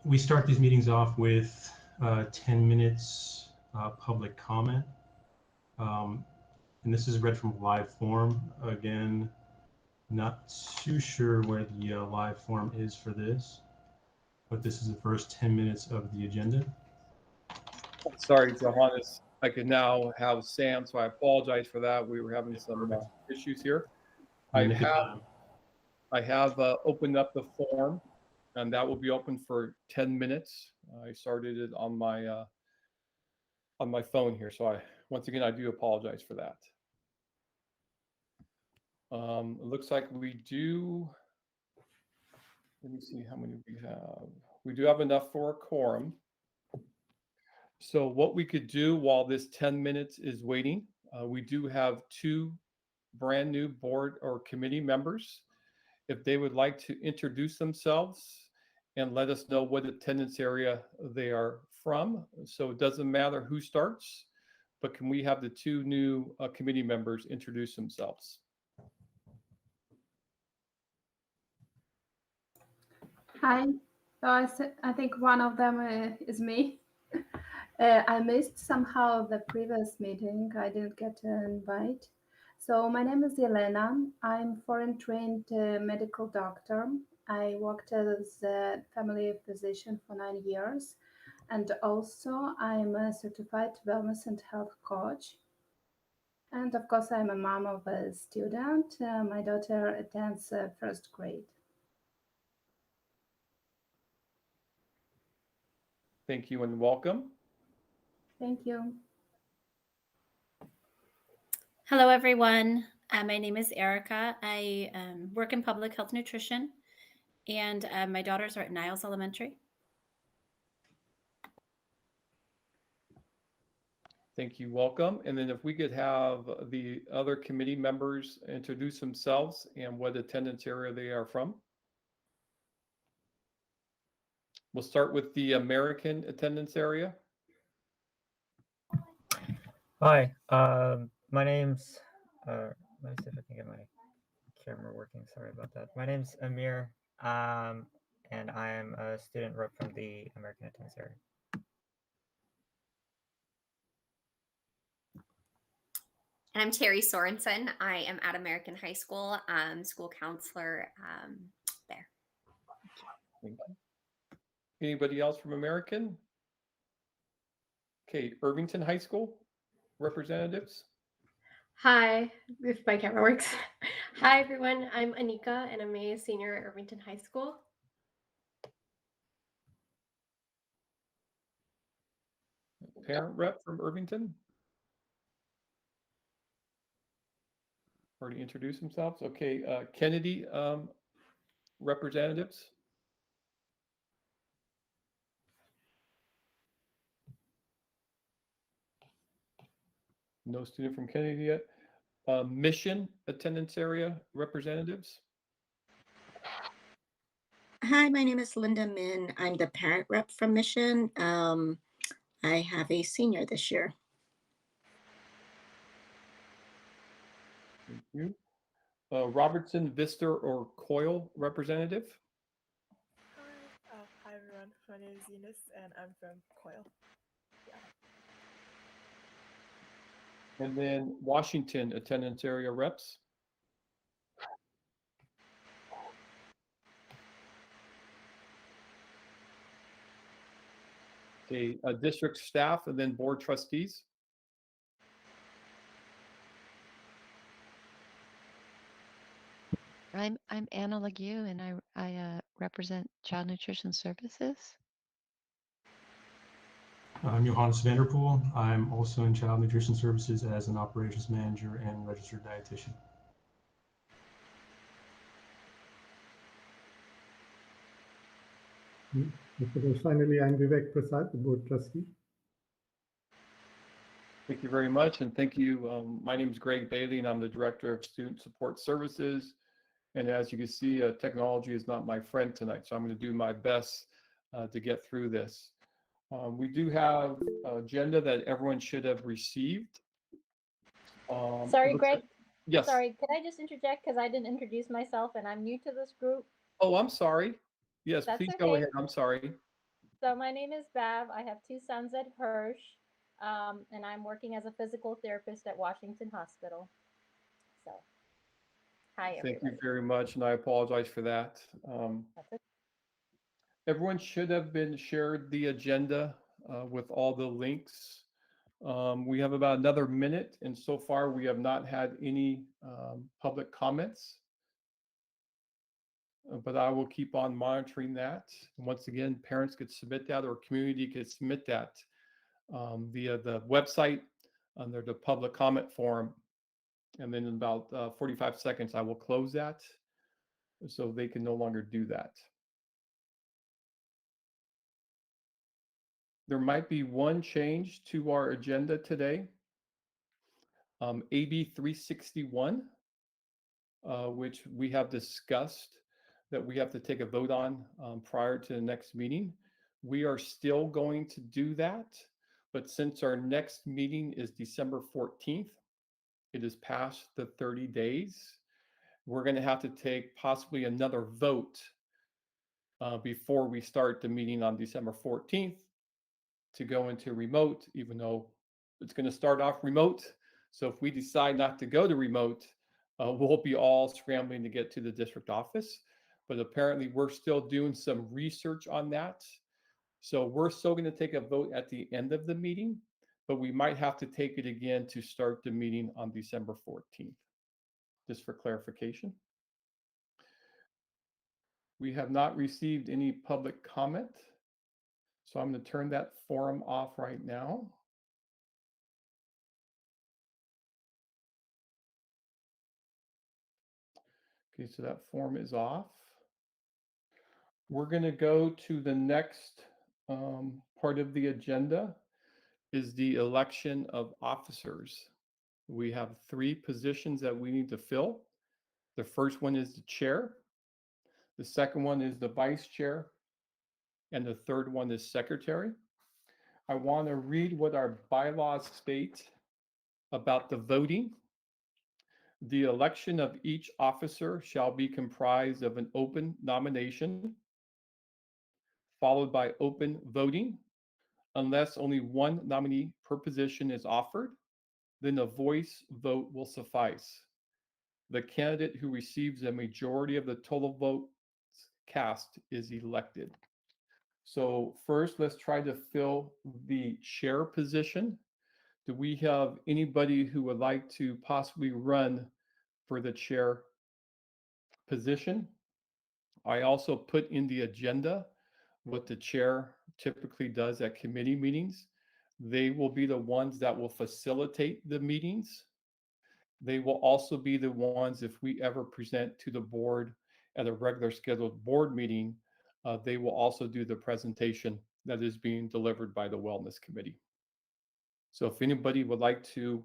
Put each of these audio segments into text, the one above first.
We start these meetings off with 10 minutes public comment. And this is read from live form. Again, not too sure where the live form is for this, but this is the first 10 minutes of the agenda. Sorry, Johannes. I can now have Sam, so I apologize for that. We were having some issues here. I have opened up the form, and that will be open for 10 minutes. I started it on my phone here, so once again I do apologize for that. It looks like we do. Let me see how many we have. We do have enough for a quorum. So what we could do while this 10 minutes is waiting, we do have 2 brand new board or committee members. If they would like to introduce themselves and let us know what attendance area they are from. So it doesn't matter who starts, but can we have the 2 new committee members introduce themselves? Hi, so I think one of them is me. I missed somehow the previous meeting. I didn't get an invite. So my name is Elena. I'm foreign trained medical doctor. I worked as a family physician for 9 years. And also I'm a certified wellness and health coach. And of course, I'm a mom of a student. My daughter attends first grade. Thank you and welcome. Thank you. Hello, everyone. My name is Erica. I work in public health nutrition, and my daughters are at Niles Elementary. Thank you, welcome. And then if we could have the other committee members introduce themselves and what attendance area they are from. We'll start with the American attendance area. Hi, my name's, let me see if I can get my camera working. Sorry about that. My name's Amir, and I am a student rep from the American attendance area. And I'm Terry Sorensen. I am at American High School, school counselor there. Thank you. Anybody else from American? Okay, Irvington High School representatives. Hi, if my camera works. Hi, everyone. I'm Anika, and I'm a senior at Irvington High School. Parent rep from Irvington. Already introduced themselves. Okay, Kennedy representatives. No student from Kennedy yet. Mission attendance area representatives. Hi, my name is Linda Min. I'm the parent rep from Mission. I have a senior this year. Thank you. Robertson, Vista, or Coyle representative. Hi everyone. My name is Eunice, and I'm from Coyle. Yeah. And then Washington attendance area reps. Okay, district staff and then board trustees. I'm Anna Legue, and I represent Child Nutrition Services. I'm Johannes Vanderpool. I'm also in Child Nutrition Services as an operations manager and registered dietitian. Finally, I'm Vivek Prasad, the board trustee. Thank you very much, and thank you. My name is Greg Bailey, and I'm the Director of Student Support Services. And as you can see, technology is not my friend tonight, so I'm going to do my best to get through this. We do have an agenda that everyone should have received. Sorry, Greg. Yes. Sorry, could I just interject because I didn't introduce myself and I'm new to this group? Oh, I'm sorry. Yes, That's please go okay. ahead. I'm sorry. So my name is Bev. I have two sons at Hirsch, and I'm working as a physical therapist at Washington Hospital. So, hi Thank you everybody. very much, and I apologize for that. That's it. Everyone should have been shared the agenda with all the links. We have about another minute, and so far we have not had any public comments. But I will keep on monitoring that. And once again, parents could submit that, or community could submit that via the website under the public comment forum. And then in about 45 seconds, I will close that so they can no longer do that. There might be one change to our agenda today. AB 361, which we have discussed that we have to take a vote on prior to the next meeting. We are still going to do that, but since our next meeting is December 14th, it is past the 30 days. We're going to have to take possibly another vote before we start the meeting on December 14th to go into remote, even though it's going to start off remote. So if we decide not to go to remote, we'll be all scrambling to get to the district office. But apparently we're still doing some research on that. So we're still going to take a vote at the end of the meeting, but we might have to take it again to start the meeting on December 14th, just for clarification. We have not received any public comment, so I'm going to turn that forum off right now. Okay, so that form is off. We're going to go to the next part of the agenda is the election of officers. We have 3 positions that we need to fill. The first one is the chair. The second one is the vice chair. And the third one is secretary. I want to read what our bylaws state about the voting. The election of each officer shall be comprised of an open nomination, followed by open voting. Unless only one nominee per position is offered, then a voice vote will suffice. The candidate who receives a majority of the total votes cast is elected. So first, let's try to fill the chair position. Do we have anybody who would like to possibly run for the chair position? I also put in the agenda what the chair typically does at committee meetings. They will be the ones that will facilitate the meetings. They will also be the ones, if we ever present to the board at a regular scheduled board meeting, they will also do the presentation that is being delivered by the Wellness Committee. So if anybody would like to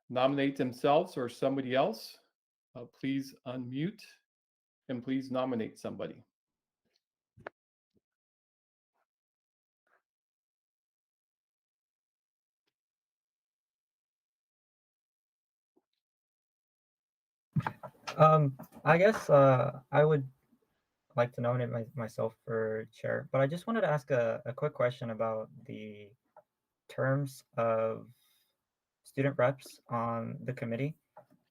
nominate themselves or somebody else, please unmute and please nominate somebody. I guess I would like to nominate myself for chair, but I just wanted to ask a quick question about the terms of student reps on the committee,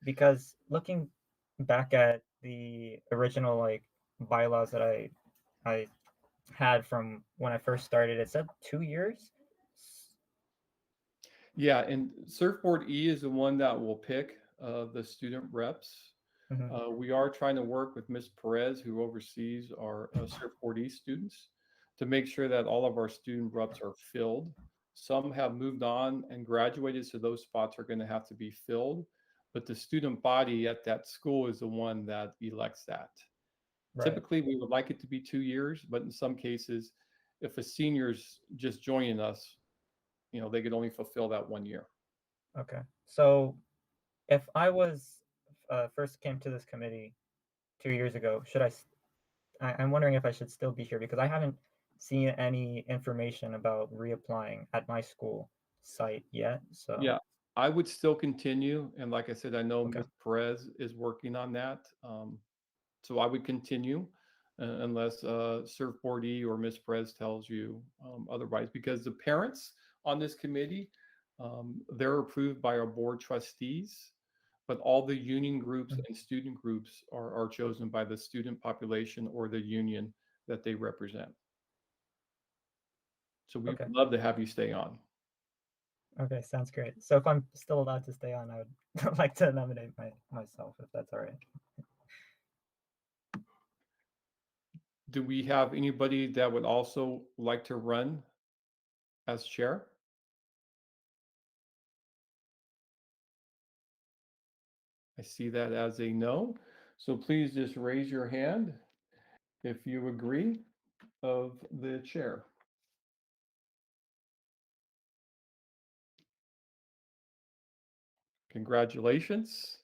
because looking back at the original like bylaws that I had from when I first started, it said 2 years. Yeah, and Surfboard E is the one that will pick the student reps. We are trying to work with Ms. Perez, who oversees our Surfboard E students, to make sure that all of our student reps are filled. Some have moved on and graduated, so those spots are going to have to be filled. But the student body at that school is the one that elects that. Right. Typically, we would like it to be 2 years, but in some cases, if a senior's just joining us, you know, they could only fulfill that 1 year. Okay. So if I was first came to this committee 2 years ago, should I'm wondering if I should still be here, because I haven't seen any information about reapplying at my school site yet. So yeah, I would still continue. And like I said, I know Ms. Perez is working on that. So I would continue. unless Surfboard E or Ms. Perez tells you otherwise, because the parents on this committee, they're approved by our board trustees, but all the union groups and student groups are chosen by the student population or the union that they represent. So we'd love to have you stay on. Okay, sounds great. So if I'm still allowed to stay on, I would like to nominate myself, if that's all right. Do we have anybody that would also like to run as chair? I see that as a no. So please just raise your hand if you agree of the chair. Congratulations.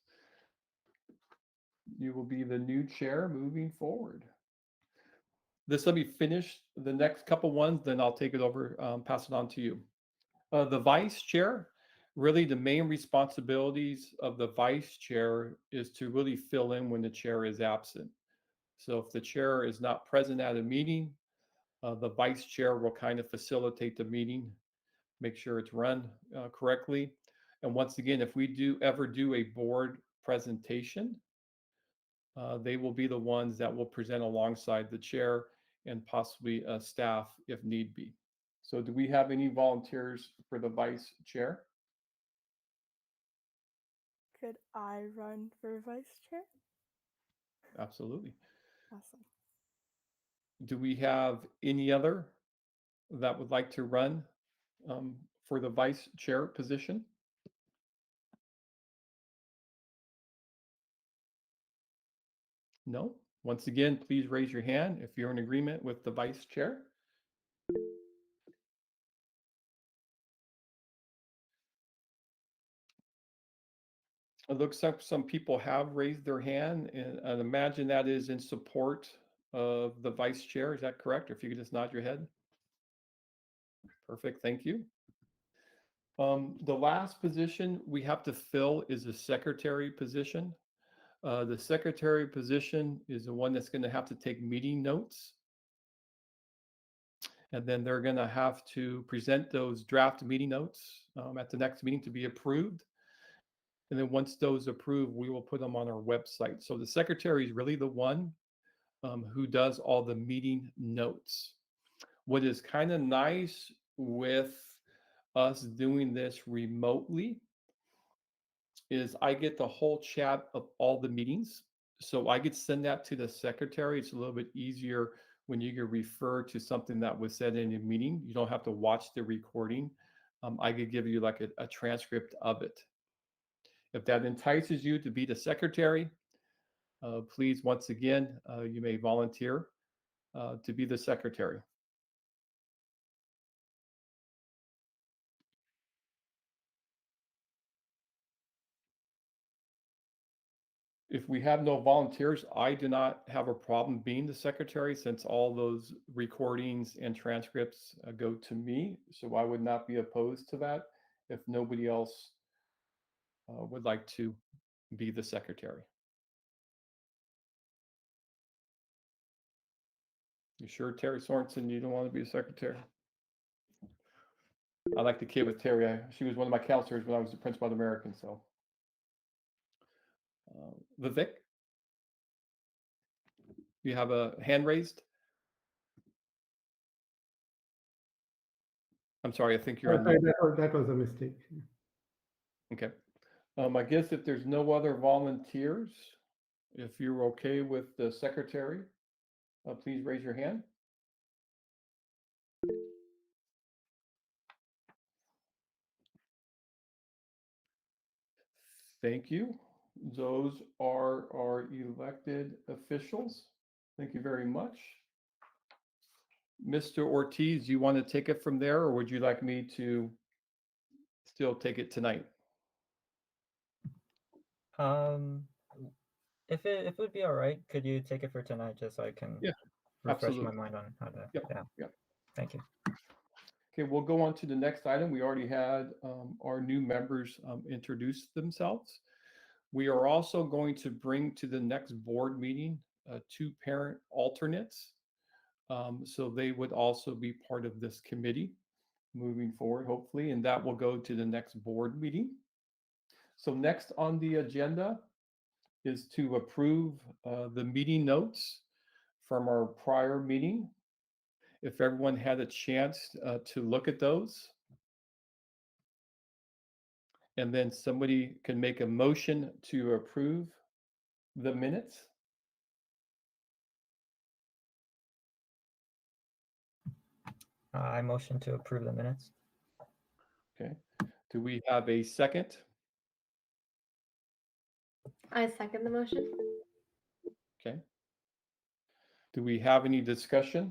You will be the new chair moving forward. This, let me finish the next couple ones, then I'll take it over, pass it on to you. The vice chair, really the main responsibilities of the vice chair is to really fill in when the chair is absent. So if the chair is not present at a meeting, the vice chair will kind of facilitate the meeting, make sure it's run correctly. And once again, if we ever do a board presentation, they will be the ones that will present alongside the chair and possibly staff if need be. So do we have any volunteers for the vice chair? Could I run for vice chair? Absolutely. Awesome. Do we have any other that would like to run for the vice chair position? No? Once again, please raise your hand if you're in agreement with the vice chair. It looks like some people have raised their hand, and I'd imagine that is in support of the vice chair. Is that correct? Or if you could just nod your head. Perfect, thank you. The last position we have to fill is the secretary position. The secretary position is the one that's going to have to take meeting notes. And then they're going to have to present those draft meeting notes at the next meeting to be approved. And then once those approved, we will put them on our website. So the secretary is really the one who does all the meeting notes. What is kind of nice with us doing this remotely is I get the whole chat of all the meetings. So I could send that to the secretary. It's a little bit easier when you can refer to something that was said in a meeting. You don't have to watch the recording. I could give you like a transcript of it. If that entices you to be the secretary, please, once again, you may volunteer to be the secretary. If we have no volunteers, I do not have a problem being the secretary since all those recordings and transcripts go to me. So I would not be opposed to that if nobody else would like to be the secretary. You sure, Terry Sorensen, you don't want to be a secretary? I like the kid with Terry. She was one of my counselors when I was the principal at American. So, Vivek, you have a hand raised. I'm sorry, I think you're on mute. That was a mistake. Okay. I guess if there's no other volunteers, if you're okay with the secretary, please raise your hand. Thank you. Those are our elected officials. Thank you very much. Mr. Ortiz, you want to take it from there, or would you like me to still take it tonight? If it would be all right, could you take it for tonight just so I can refresh my mind on how to? Yeah. Thank you. Okay, we'll go on to the next item. We already had our new members introduce themselves. We are also going to bring to the next board meeting two parent alternates. So they would also be part of this committee moving forward, hopefully, and that will go to the next board meeting. So next on the agenda is to approve the meeting notes from our prior meeting. If everyone had a chance to look at those. And then somebody can make a motion to approve the minutes. I motion to approve the minutes. Okay. Do we have a second? I second the motion. Okay. Do we have any discussion?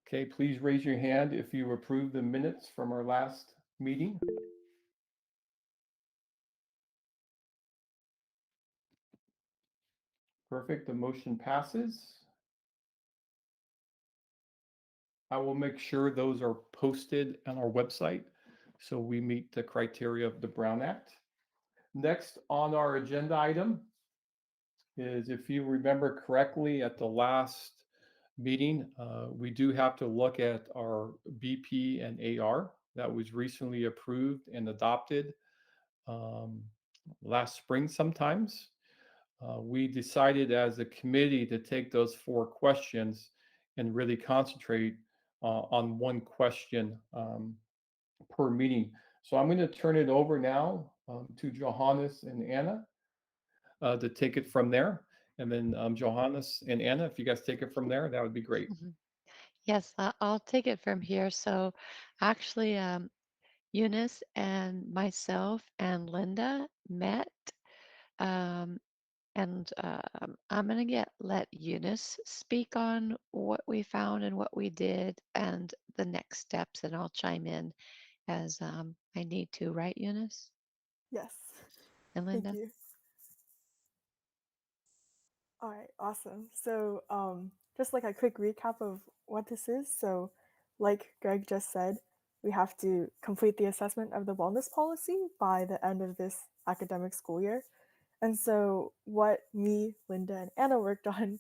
Okay, please raise your hand if you approve the minutes from our last meeting. Perfect, the motion passes. I will make sure those are posted on our website so we meet the criteria of the Brown Act. Next on our agenda item is, if you remember correctly, at the last meeting, we do have to look at our BP and AR that was recently approved and adopted last spring sometimes. We decided as a committee to take those 4 questions and really concentrate on one question per meeting. So I'm going to turn it over now to Johannes and Anna to take it from there. And then Johannes and Anna, if you guys take it from there, that would be great. Yes, I'll take it from here. So actually, Eunice and myself and Linda met. And I'm going to let Eunice speak on what we found and what we did and the next steps, and I'll chime in as I need to, right, Eunice Yes. and Linda? Thank you. All right, awesome. So just like a quick recap of what this is. So like Greg just said, we have to complete the assessment of the wellness policy by the end of this academic school year. And so what me, Linda, and Anna worked on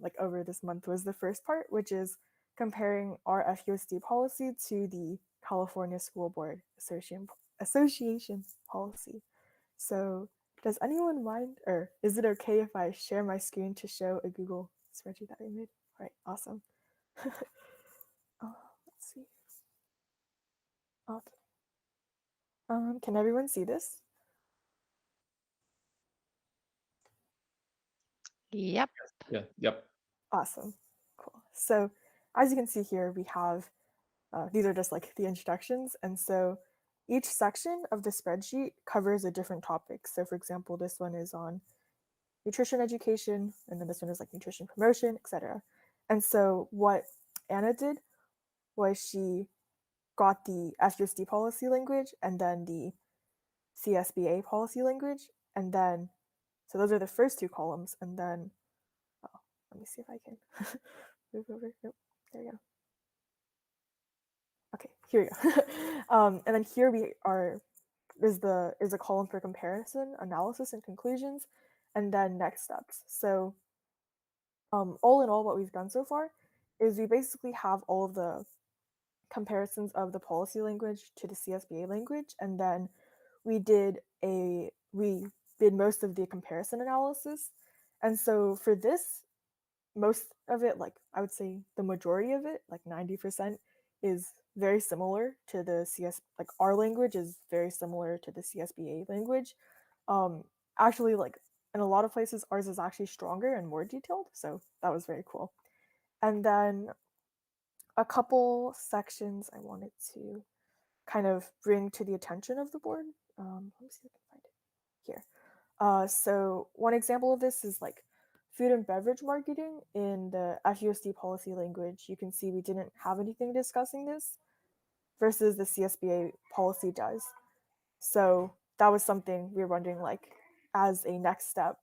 like over this month was the first part, which is comparing our FUSD policy to the California School Board Association policy. So does anyone mind, or is it okay if I share my screen to show a Google spreadsheet that I made? All right, awesome. Let's see. Can everyone see this? Yep. Yeah, yep. Awesome, cool. So as you can see here, we have, these are just like the introductions. And so each section of the spreadsheet covers a different topic. So for example, this one is on nutrition education, and then this one is like nutrition promotion, etc. And so what Anna did was she got the FUSD policy language and then the CSBA policy language, and then, so those are the first 2 columns, and then, oh, let me see if I can move over. Nope, there you go. Okay, here we go. And then here we are, is a column for comparison, analysis, and conclusions, and then next steps. So all in all, what we've done so far is we basically have all of the comparisons of the policy language to the CSBA language, and then we did most of the comparison analysis. And so for this, most of it, like I would say the majority of it, like 90%, is very similar to the like our language is very similar to the CSBA language. Actually, like in a lot of places, ours is actually stronger and more detailed. So that was very cool. And then a couple sections I wanted to kind of bring to the attention of the board. Let me see if I can find it here. So one example of this is like food and beverage marketing in the FUSD policy language. You can see we didn't have anything discussing this versus the CSBA policy does. So that was something we were wondering, like, as a next step,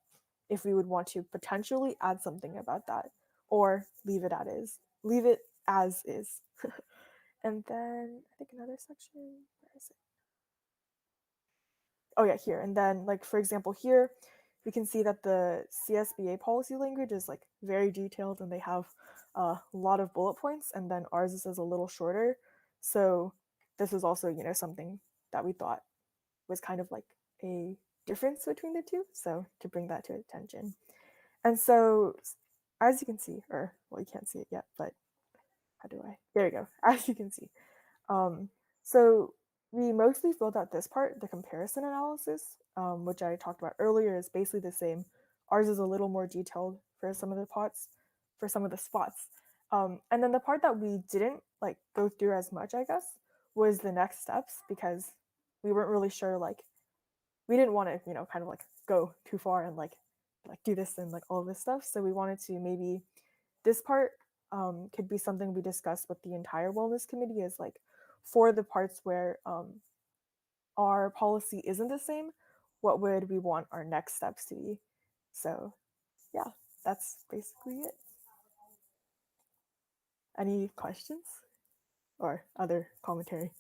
if we would want to potentially add something about that or leave it as is. And then I think another section, where is it? oh yeah, here. And then like, for example, here, we can see that the CSBA policy language is like very detailed and they have a lot of bullet points, and then ours is a little shorter. So this is also, something that we thought was kind of like a difference between the two. So to bring that to attention. And so as you can see, or well, you can't see it yet, but how do I? There you go. As you can see. So we mostly filled out this part, the comparison analysis, which I talked about earlier, is basically the same. Ours is a little more detailed for some of the for some of the spots. And then the part that we didn't like go through as much, I guess, was the next steps, because we weren't really sure, like, we didn't want to, kind of like go too far and like do this and like all of this stuff. So we wanted to maybe this part could be something we discuss with the entire wellness committee, is like for the parts where our policy isn't the same, what would we want our next steps to be? So yeah, that's basically it. Any questions or other commentary?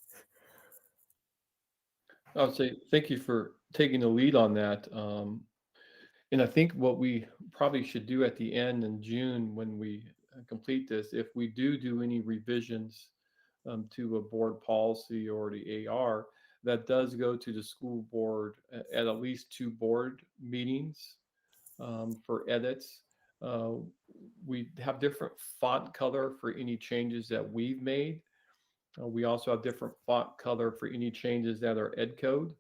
I would say thank you for taking the lead on that. And I think what we probably should do at the end in June when we complete this, if we do any revisions to a board policy or the AR, that does go to the school board at least 2 board meetings for edits. We have different font color for any changes that we've made. We also have different font color for any changes that are ed code,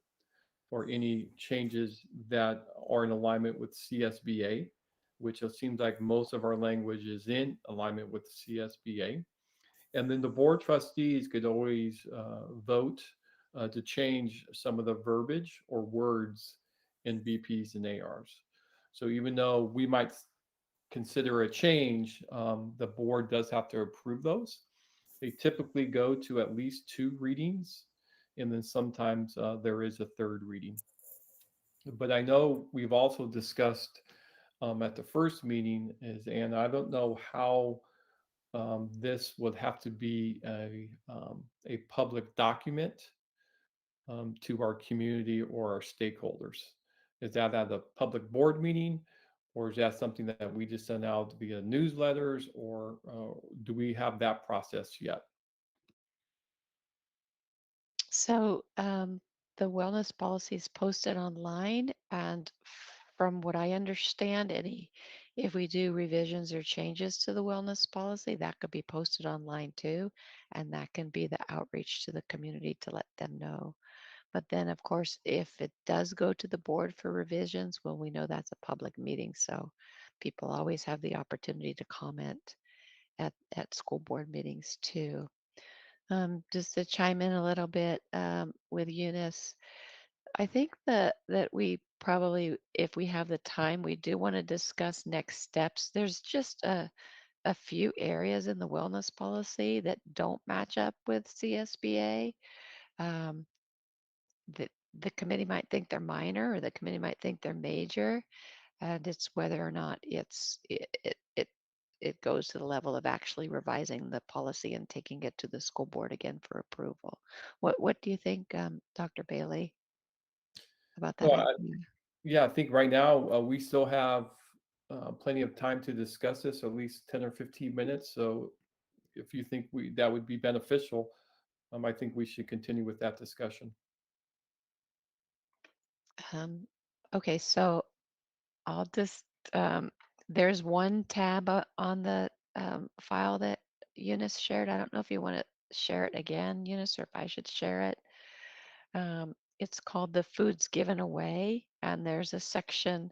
or any changes that are in alignment with CSBA, which it seems like most of our language is in alignment with CSBA. And then the board trustees could always vote to change some of the verbiage or words in BPs and ARs. So even though we might consider a change, the board does have to approve those. They typically go to at least 2 readings, and then sometimes there is a 3rd reading. But I know we've also discussed at the first meeting and I don't know how this would have to be a public document to our community or our stakeholders. Is that at a public board meeting, or is that something that we just send out via newsletters, or do we have that process yet? So the wellness policy is posted online, and from what I understand, if we do revisions or changes to the wellness policy, that could be posted online too, and that can be the outreach to the community to let them know. But then, of course, if it does go to the board for revisions, well, we know that's a public meeting, so people always have the opportunity to comment at school board meetings too. Just to chime in a little bit with Eunice, I think that we probably, if we have the time, we do want to discuss next steps. There's just a few areas in the wellness policy that don't match up with CSBA. Um, the committee might think they're minor, or the committee might think they're major, and it's whether or not it goes to the level of actually revising the policy and taking it to the school board again for approval. What do you think, Dr. Bailey, about that Well, idea? yeah, I think right now we still have plenty of time to discuss this, at least 10 or 15 minutes. So if you think that would be beneficial, I think we should continue with that discussion. Okay, so I'll just, there's one tab on the file that Eunice shared. I don't know if you want to share it again, Eunice, or if I should share it. It's called the Foods Given Away, and there's a section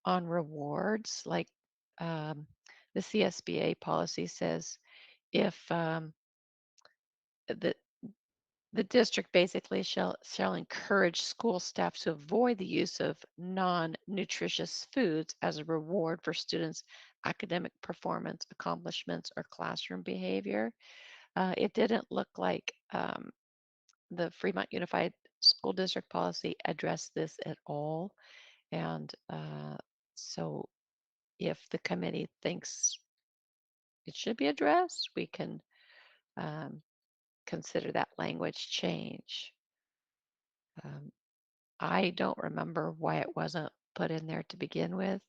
on rewards. Like the CSBA policy says, if the the district basically shall encourage school staff to avoid the use of non-nutritious foods as a reward for students' academic performance, accomplishments, or classroom behavior. It didn't look like the Fremont Unified School District policy addressed this at all. And so if the committee thinks it should be addressed, we can consider that language change. I don't remember why it wasn't put in there to begin with,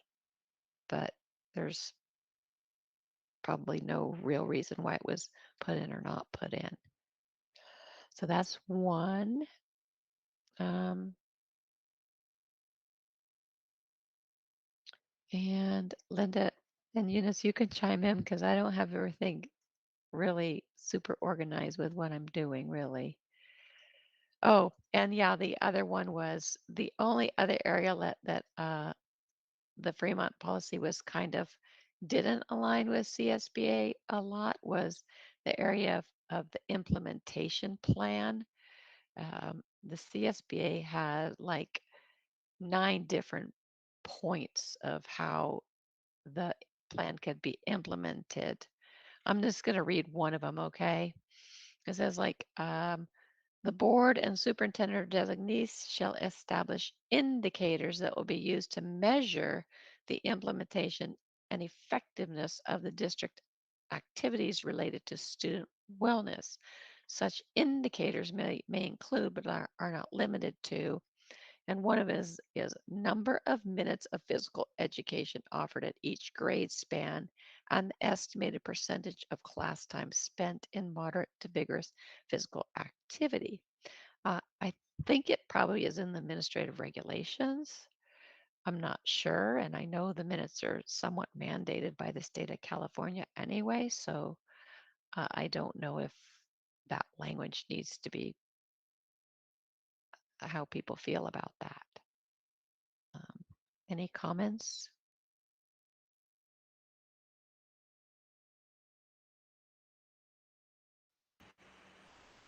but there's probably no real reason why it was put in or not put in. So that's one. And Linda and Eunice, you can chime in because I don't have everything really super organized with what I'm doing, really. Oh, and yeah, the other one was the only other area that the Fremont policy was kind of didn't align with CSBA a lot was the area of the implementation plan. The CSBA had like 9 different points of how the plan could be implemented. I'm just going to read one of them, okay? It says like, the board and superintendent or designees shall establish indicators that will be used to measure the implementation and effectiveness of the district activities related to student wellness. Such indicators may include, but are not limited to, and one of it is number of minutes of physical education offered at each grade span and the estimated percentage of class time spent in moderate to vigorous physical activity. I think it probably is in the administrative regulations. I'm not sure, and I know the minutes are somewhat mandated by the state of California anyway, so I don't know if that language needs to be how people feel about that. Any comments?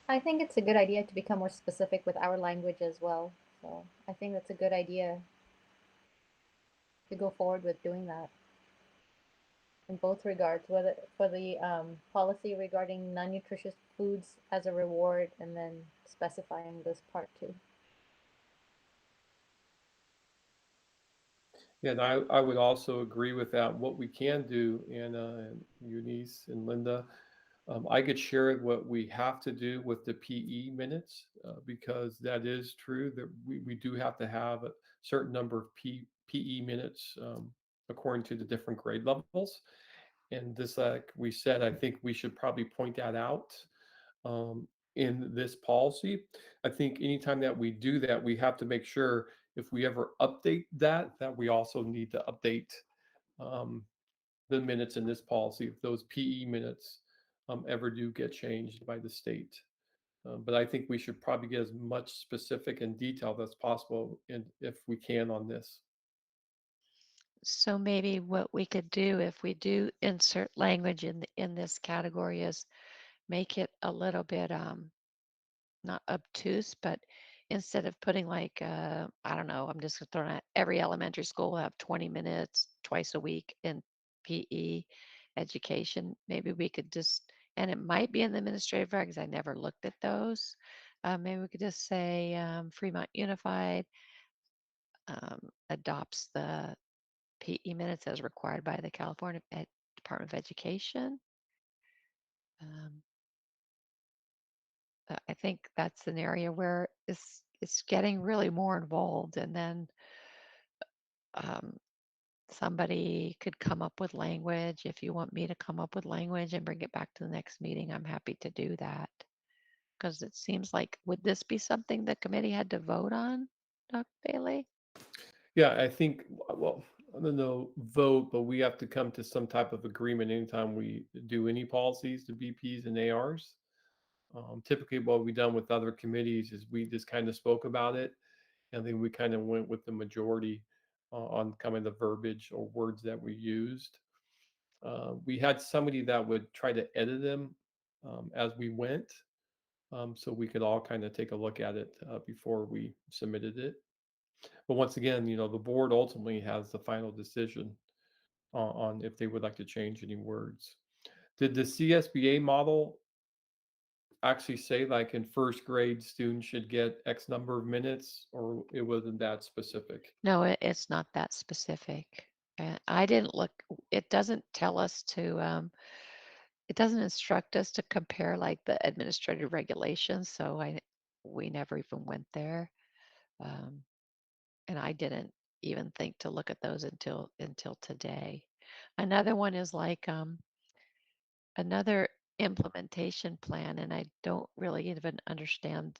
I think it's a good idea to become more specific with our language as well. So I think that's a good idea to go forward with doing that in both regards, whether for the policy regarding non-nutritious foods as a reward, and then specifying this part too. Yeah, and I would also agree with that. What we can do, Anna and Eunice and Linda, I could share what we have to do with the PE minutes because that is true that we do have to have a certain number of PE minutes according to the different grade levels. And this, like we said, I think we should probably point that out um, in this policy. I think anytime that we do that, we have to make sure if we ever update that, that we also need to update um, the minutes in this policy if those PE minutes ever do get changed by the state. But I think we should probably get as much specific and detailed as possible if we can on this. So maybe what we could do if we do insert language in this category is make it a little bit not obtuse, but instead of putting like I don't know, I'm just throwing out every elementary school will have 20 minutes twice a week in PE education. Maybe we could just, and it might be in the administrative regs. I never looked at those. Maybe we could just say Fremont Unified adopts the PE minutes as required by the California Department of Education. Um, I think that's an area where it's getting really more involved, and then um, somebody could come up with language. If you want me to come up with language and bring it back to the next meeting, I'm happy to do that. Because it seems like, would this be something the committee had to vote on, Dr. Bailey? Yeah, I think, well, I don't know, vote, but we have to come to some type of agreement anytime we do any policies to BPs and ARs. Typically, what we've done with other committees is we just kind of spoke about it, and then we kind of went with the majority on kind of the verbiage or words that we used. We had somebody that would try to edit them as we went, so we could all kind of take a look at it before we submitted it. But once again, the board ultimately has the final decision on if they would like to change any words. Did the CSBA model actually say like in first grade students should get X number of minutes, or it wasn't that specific? No, it's not that specific. I didn't look, it doesn't tell us to, it doesn't instruct us to compare like the administrative regulations. So we never even went there. And I didn't even think to look at those until today. Another one is like another implementation plan, and I don't really even understand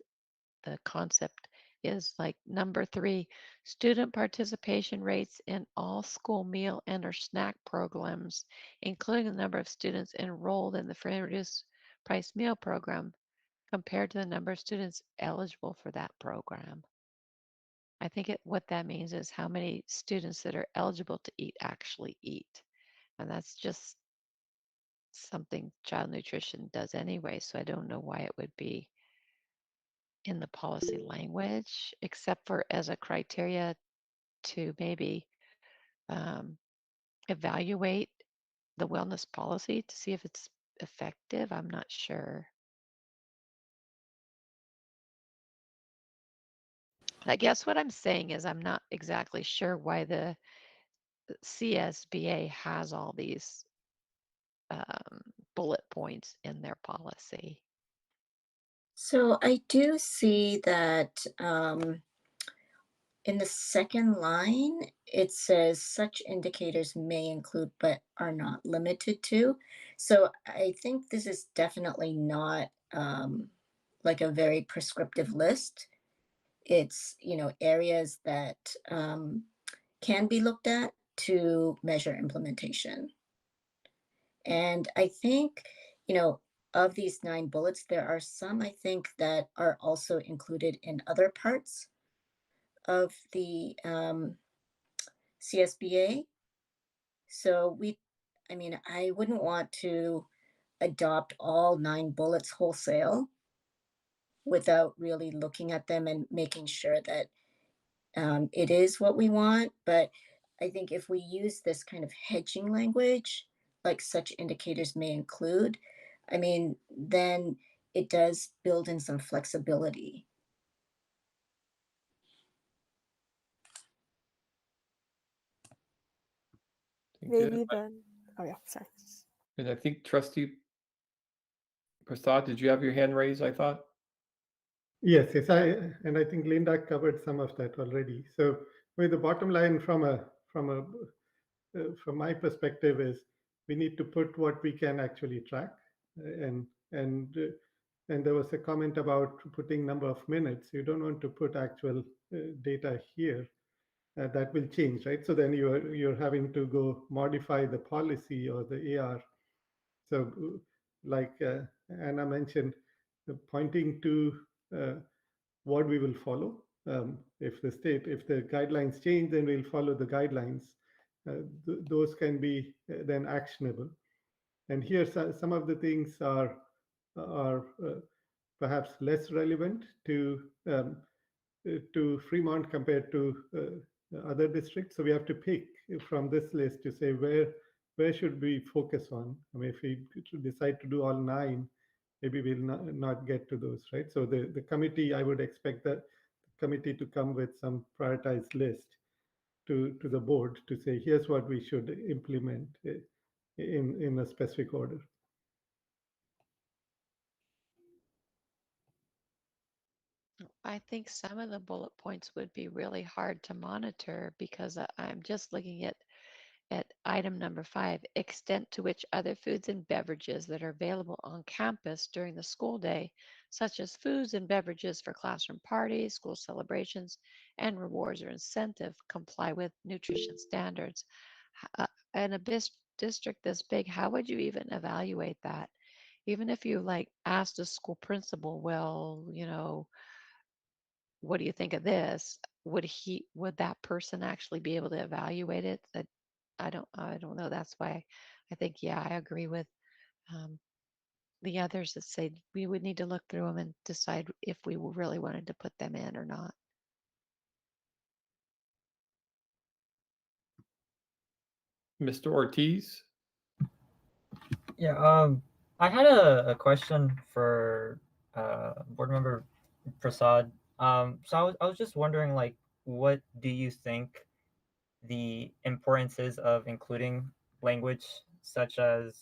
the concept, is like number 3, student participation rates in all school meal and or snack programs, including the number of students enrolled in the free and reduced price meal program compared to the number of students eligible for that program. I think what that means is how many students that are eligible to eat actually eat. And that's just something child nutrition does anyway. So I don't know why it would be in the policy language, except for as a criteria to maybe evaluate the wellness policy to see if it's effective. I'm not sure. I guess what I'm saying is I'm not exactly sure why the CSBA has all these bullet points in their policy. So I do see that in the second line, it says such indicators may include but are not limited to. So I think this is definitely not like a very prescriptive list. It's, areas that can be looked at to measure implementation. And I think, of these 9 bullets, there are some I think that are also included in other parts of the CSBA. So I wouldn't want to adopt all 9 bullets wholesale without really looking at them and making sure that it is what we want. But I think if we use this kind of hedging language, like such indicators may include, then it does build in some flexibility. Maybe then. Oh yeah, sorry. And I think Trustee Prasad, did you have your hand raised, I thought? Yes, I think Linda covered some of that already. So, the bottom line from my perspective is we need to put what we can actually track, and there was a comment about putting number of minutes. You don't want to put actual data here. That will change, right? So then you're having to go modify the policy or the AR. So, like Anna mentioned, pointing to what we will follow. If the guidelines change, then we'll follow the guidelines. Those can be then actionable. And here, some of the things are perhaps less relevant to Fremont compared to other districts. So we have to pick from this list to say where should we focus on. If we decide to do all 9, maybe we'll not get to those, right? So the committee, I would expect that the committee to come with some prioritized list to the board to say, here's what we should implement in a specific order. I think some of the bullet points would be really hard to monitor because I'm just looking at item number 5, extent to which other foods and beverages that are available on campus during the school day, such as foods and beverages for classroom parties, school celebrations, and rewards or incentive, comply with nutrition standards. In a district this big, how would you even evaluate that? Even if you asked a school principal, well, what do you think of this? Would that person actually be able to evaluate it? That I don't know. That's why I think, yeah, I agree with the others that say we would need to look through them and decide if we really wanted to put them in or not. Mr. Ortiz? Yeah, I had a question for board member Prasad. So I was just wondering, what do you think the importance is of including language such as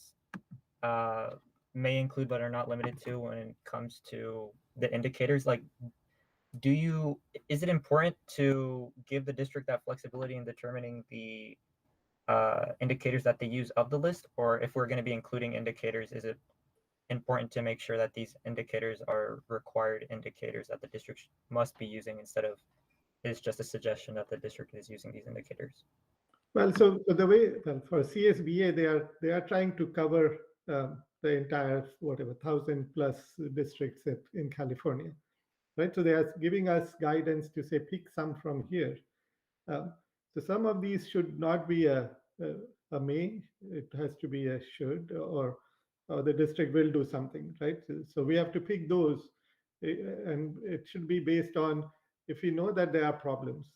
may include but are not limited to when it comes to the indicators? Like, do you is it important to give the district that flexibility in determining the indicators that they use of the list? Or if we're going to be including indicators, is it important to make sure that these indicators are required indicators that the district must be using instead of it's just a suggestion that the district is using these indicators? Well, so the way, well, for CSBA, they are trying to cover the entire, whatever, 1,000+ districts in California, right? So they are giving us guidance to say, pick some from here. So some of these should not be a may, it has to be a should, or the district will do something, right? So we have to pick those, and it should be based on if we know that there are problems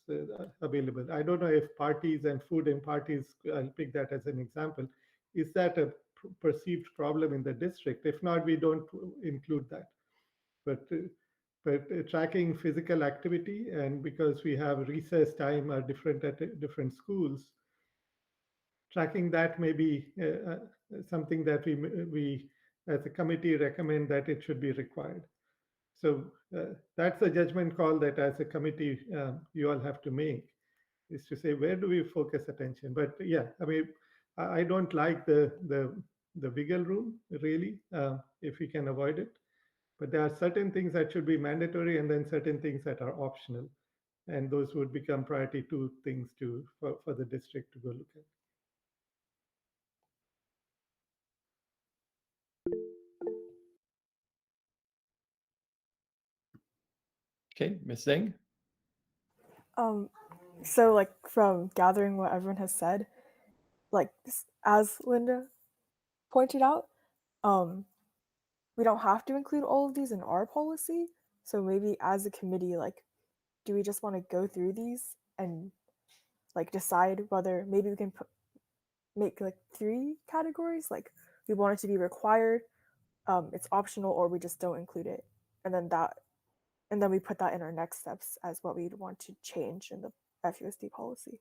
available. I don't know if parties and food in parties, I'll pick that as an example. Is that a perceived problem in the district? If not, we don't include that. But tracking physical activity, and because we have recess time are different at different schools, tracking that may be something that we as a committee recommend that it should be required. So that's a judgment call that as a committee you all have to make, is to say where do we focus attention. But yeah, I mean, I don't like the wiggle room really, if we can avoid it. But there are certain things that should be mandatory and then certain things that are optional. And those would become priority 2 things for the district to go look at. Okay, Ms. Zhang? So like from gathering what everyone has said, like as Linda pointed out, we don't have to include all of these in our policy. So maybe as a committee, like, do we just want to go through these and like decide whether maybe we can make like 3 categories? Like we want it to be required, it's optional, or we just don't include it, and then we put that in our next steps as what we'd want to change in the FUSD policy.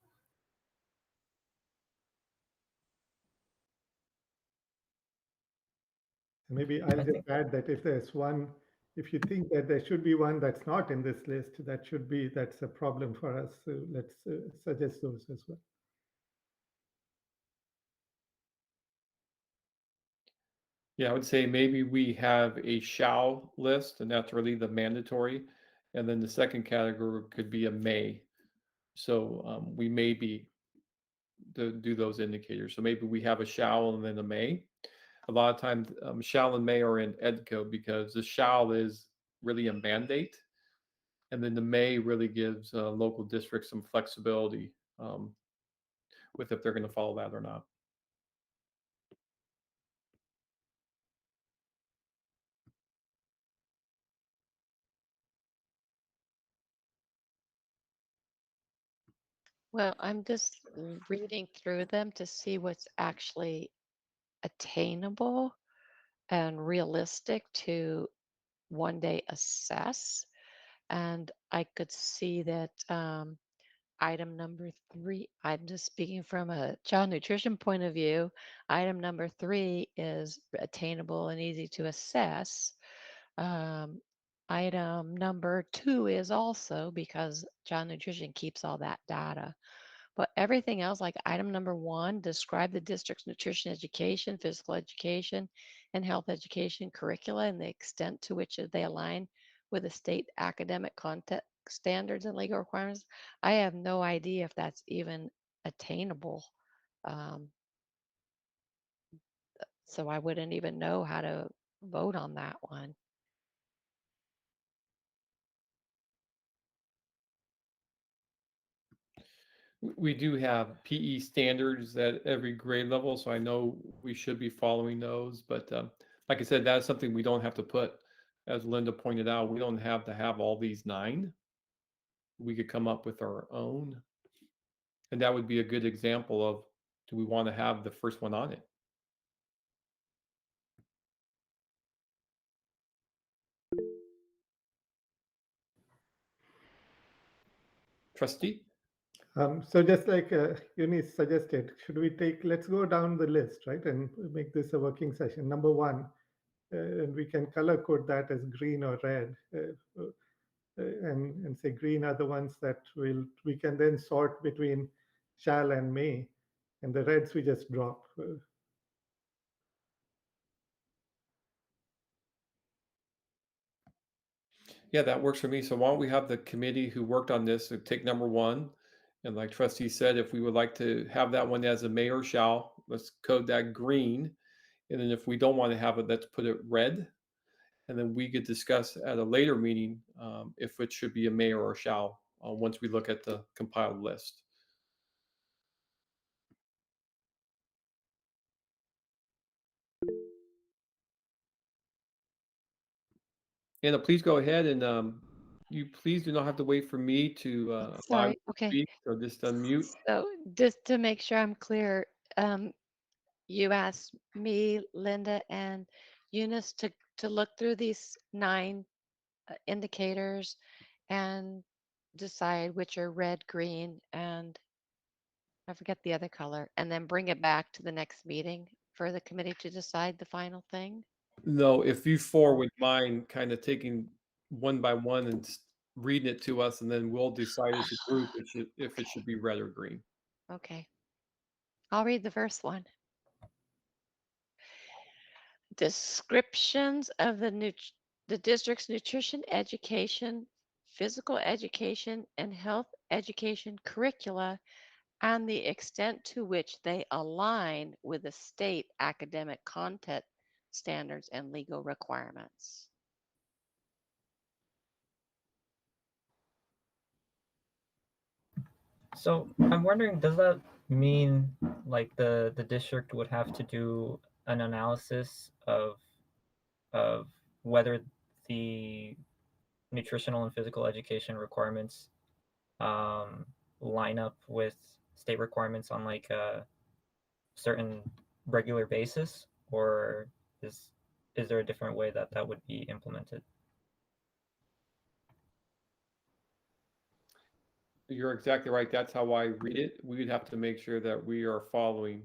Maybe I'll just add that if there's one, if you think that there should be one that's not in this list, that's a problem for us. So let's suggest those as well. Yeah, I would say maybe we have a shall list, and that's really the mandatory. And then the second category could be a may. So we may be to do those indicators. So maybe we have a shall and then a may. A lot of times shall and may are in EDCO because the shall is really a mandate. And then the may really gives local districts some flexibility with if they're going to follow that or not. Well, I'm just reading through them to see what's actually attainable and realistic to one day assess. And I could see that item number 3, I'm just speaking from a child nutrition point of view, item number 3 is attainable and easy to assess. Item number 2 is also, because child nutrition keeps all that data. But everything else, like item number 1, describe the district's nutrition education, physical education, and health education curricula and the extent to which they align with the state academic content standards and legal requirements. I have no idea if that's even attainable. So I wouldn't even know how to vote on that one. We do have PE standards at every grade level, so I know we should be following those. But like I said, that's something we don't have to put, as Linda pointed out, we don't have to have all these 9. We could come up with our own. And that would be a good example of, do we want to have the first one on it? Trustee? So just like Eunice suggested, let's go down the list, right, and make this a working session. Number 1, and we can color code that as green or red. and say green are the ones that we can then sort between shall and may, and the reds we just drop. Yeah, that works for me. So why don't we have the committee who worked on this take number 1, and like Trustee said, if we would like to have that one as a may or shall, let's code that green, and then if we don't want to have it, let's put it red, and then we could discuss at a later meeting if it should be a may or a shall once we look at the compiled list. Anna, please go ahead, and you please do not have to wait for me to allow you Sorry. to Okay. speak, so just unmute. So just to make sure I'm clear, you asked me, Linda, and Eunice to look through these 9 indicators and decide which are red, green, and I forget the other color, and then bring it back to the next meeting for the committee to decide the final thing. No, if you 4 would mind kind of taking one by one and reading it to us, and then we'll decide as a group if it should be red or green. Okay. I'll read the first one. Descriptions of the district's nutrition education, physical education, and health education curricula and the extent to which they align with the state academic content standards and legal requirements. So I'm wondering, does that mean like the district would have to do an analysis of whether the nutritional and physical education requirements line up with state requirements on like a certain regular basis, or is there a different way that that would be implemented? You're exactly right. That's how I read it. We would have to make sure that we are following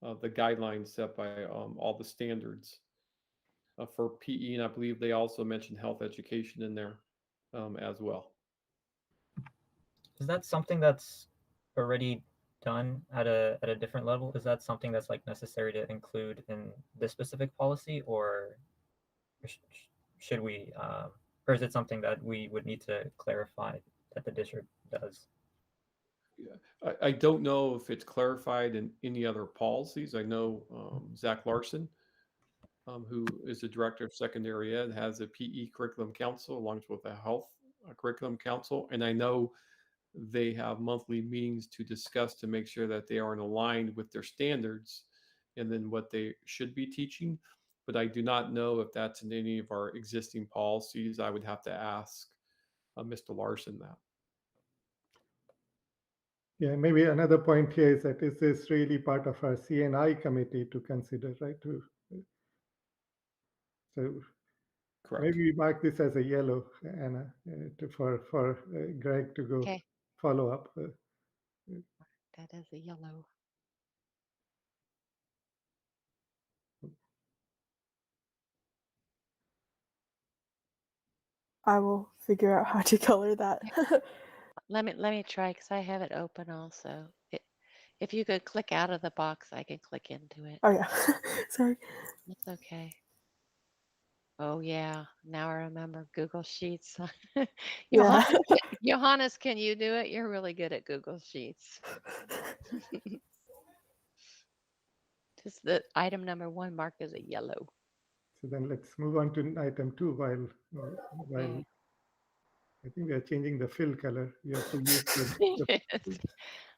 the guidelines set by all the standards for PE, and I believe they also mentioned health education in there as well. Is that something that's already done at a different level? Is that something that's like necessary to include in this specific policy, or should we, or is it something that we would need to clarify that the district does? Yeah, I don't know if it's clarified in any other policies. I know Zach Larson, who is the director of secondary ed, has a PE curriculum council along with a health curriculum council, and I know they have monthly meetings to discuss to make sure that they are aligned with their standards and then what they should be teaching. But I do not know if that's in any of our existing policies. I would have to ask Mr. Larson that. Yeah, maybe another point here is that is this really part of our CNI committee to consider, right? So Correct. maybe we mark this as a yellow, Anna, for Greg to go follow up. That is a yellow. I will figure out how to color that. Let me try because I have it open also. If you could click out of the box, I can click into it. Oh yeah, sorry. It's okay. Oh yeah, now I remember Google Sheets. Yeah. Johannes, can you do it? You're really good at Google Sheets. Just the item number 1 marked as a yellow. So then let's move on to item 2 while Okay. I think we are changing the fill color. You have to use you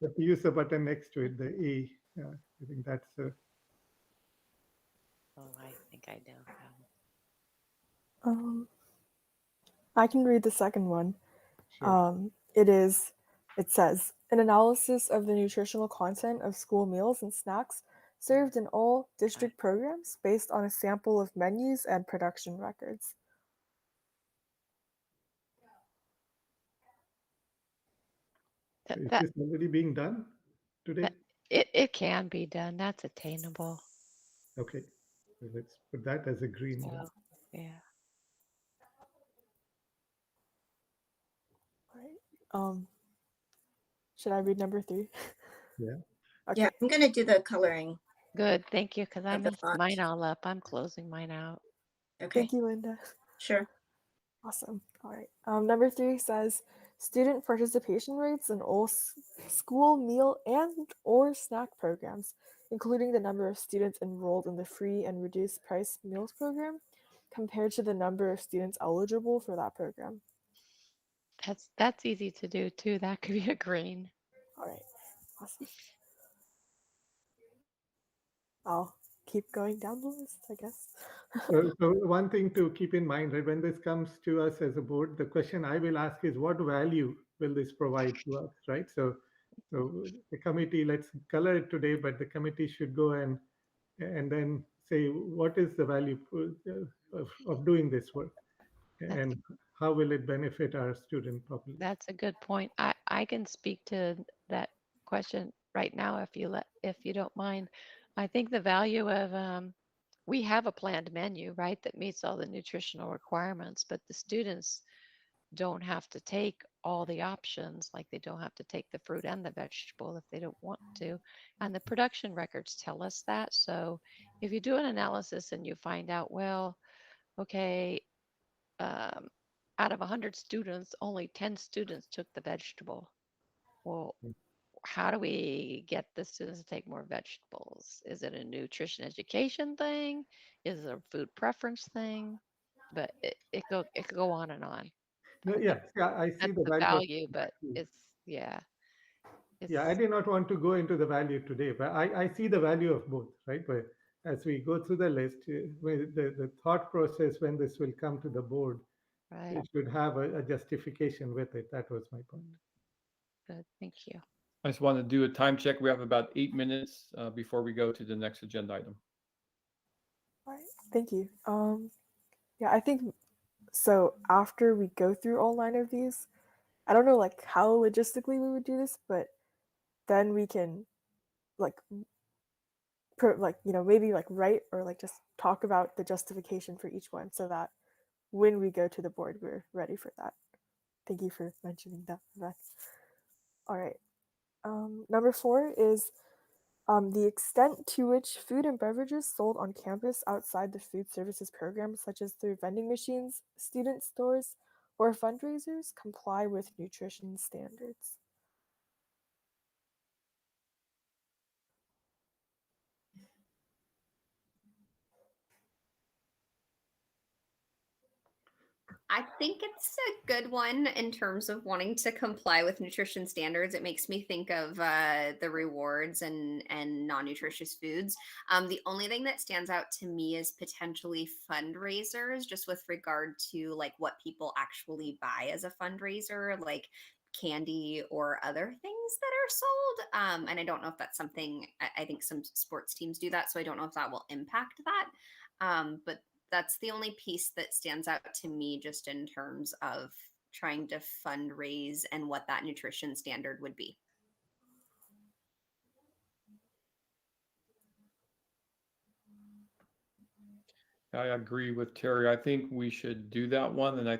have to use the button next to it, the A. Yeah, I think that's Oh, I think I know how. I can read the second one. Sure. It says, an analysis of the nutritional content of school meals and snacks served in all district programs based on a sample of menus and production records. Is this already being done today? It can be done. That's attainable. Okay, so let's put that as a green. So, yeah. Should I read number 3? Yeah. Okay. Yeah, I'm going to do the coloring. Good, thank you, because I Of the messed font. mine all up. I'm closing mine out. Okay, Thank you, Linda. sure. Awesome. All right. Number 3 says student participation rates in all school meal and or snack programs, including the number of students enrolled in the free and reduced price meals program, compared to the number of students eligible for that program. That's easy to do too. That could be a green. All right. Awesome. I'll keep going down the list, I guess. So one thing to keep in mind, right, when this comes to us as a board, the question I will ask is what value will this provide to us, right? So the committee, let's color it today, but the committee should go and then say what is the value of doing this work, and how will it benefit our student population? That's a good point. I can speak to that question right now if you don't mind. I think the value of we have a planned menu, right, that meets all the nutritional requirements, but the students don't have to take all the options, like they don't have to take the fruit and the vegetable if they don't want to. And the production records tell us that. So if you do an analysis and you find out, well, okay, out of 100 students, only 10 students took the vegetable. Well, how do we get the students to take more vegetables? Is it a nutrition education thing? Is it a food preference thing? But it could go on and on. No, yeah, I see That's the the value. value, but it's Yeah, I did not want to go into the value today, but I see the value of both, right? But as we go through the list, the thought process when this will come to the board, right. it should have a justification with it. That was my point. Good, thank you. I just want to do a time check. We have about 8 minutes before we go to the next agenda item. All right. Thank you. Yeah, I think so. After we go through all 9 of these, I don't know like how logistically we would do this, but then we can like maybe like write or like just talk about the justification for each one so that when we go to the board we're ready for that. Thank you for mentioning that, Vivek. All right. Number 4 is the extent to which food and beverages sold on campus outside the food services program, such as through vending machines, student stores, or fundraisers, comply with nutrition standards. I think it's a good one in terms of wanting to comply with nutrition standards. It makes me think of the rewards and non-nutritious foods. The only thing that stands out to me is potentially fundraisers, just with regard to like what people actually buy as a fundraiser, like candy or other things that are sold. And I don't know if that's something, I think some sports teams do that, so I don't know if that will impact that. But that's the only piece that stands out to me just in terms of trying to fundraise and what that nutrition standard would be. I agree with Terry. I think we should do that one. And I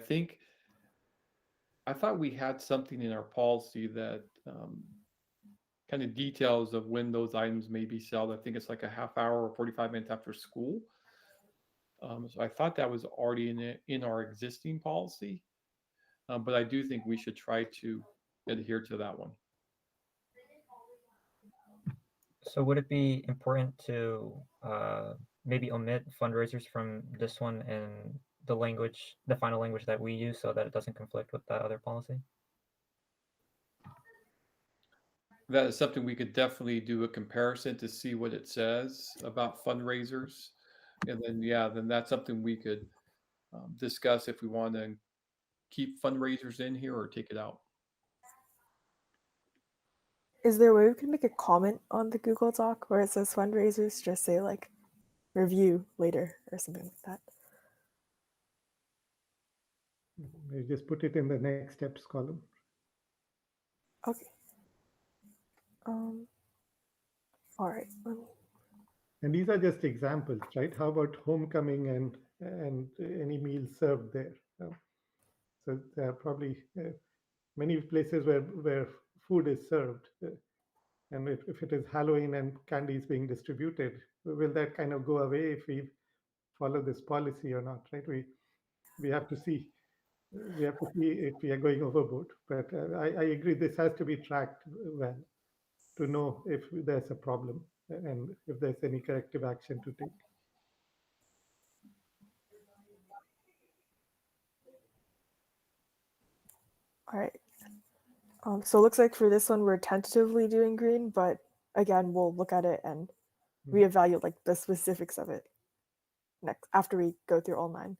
thought we had something in our policy that kind of details of when those items may be sold. I think it's like a half hour or 45 minutes after school. So I thought that was already in our existing policy, but I do think we should try to adhere to that one. So would it be important to maybe omit fundraisers from this one and the final language that we use so that it doesn't conflict with that other policy? That is something we could definitely do a comparison to see what it says about fundraisers. And then, then that's something we could discuss if we want to keep fundraisers in here or take it out. Is there a way we can make a comment on the Google Doc where it says fundraisers, just say like review later or something like that? You just put it in the next steps column. Okay. All right. And these are just examples, right? How about homecoming and any meals served there? So there are probably many places where food is served, and if it is Halloween and candy is being distributed, will that kind of go away if we follow this policy or not, right? We have to see. We have to see if we are going overboard. But I agree, this has to be tracked well to know if there's a problem and if there's any corrective action to take. All right. So it looks like for this one, we're tentatively doing green, but again, we'll look at it and reevaluate like the specifics of it next after we go through all 9.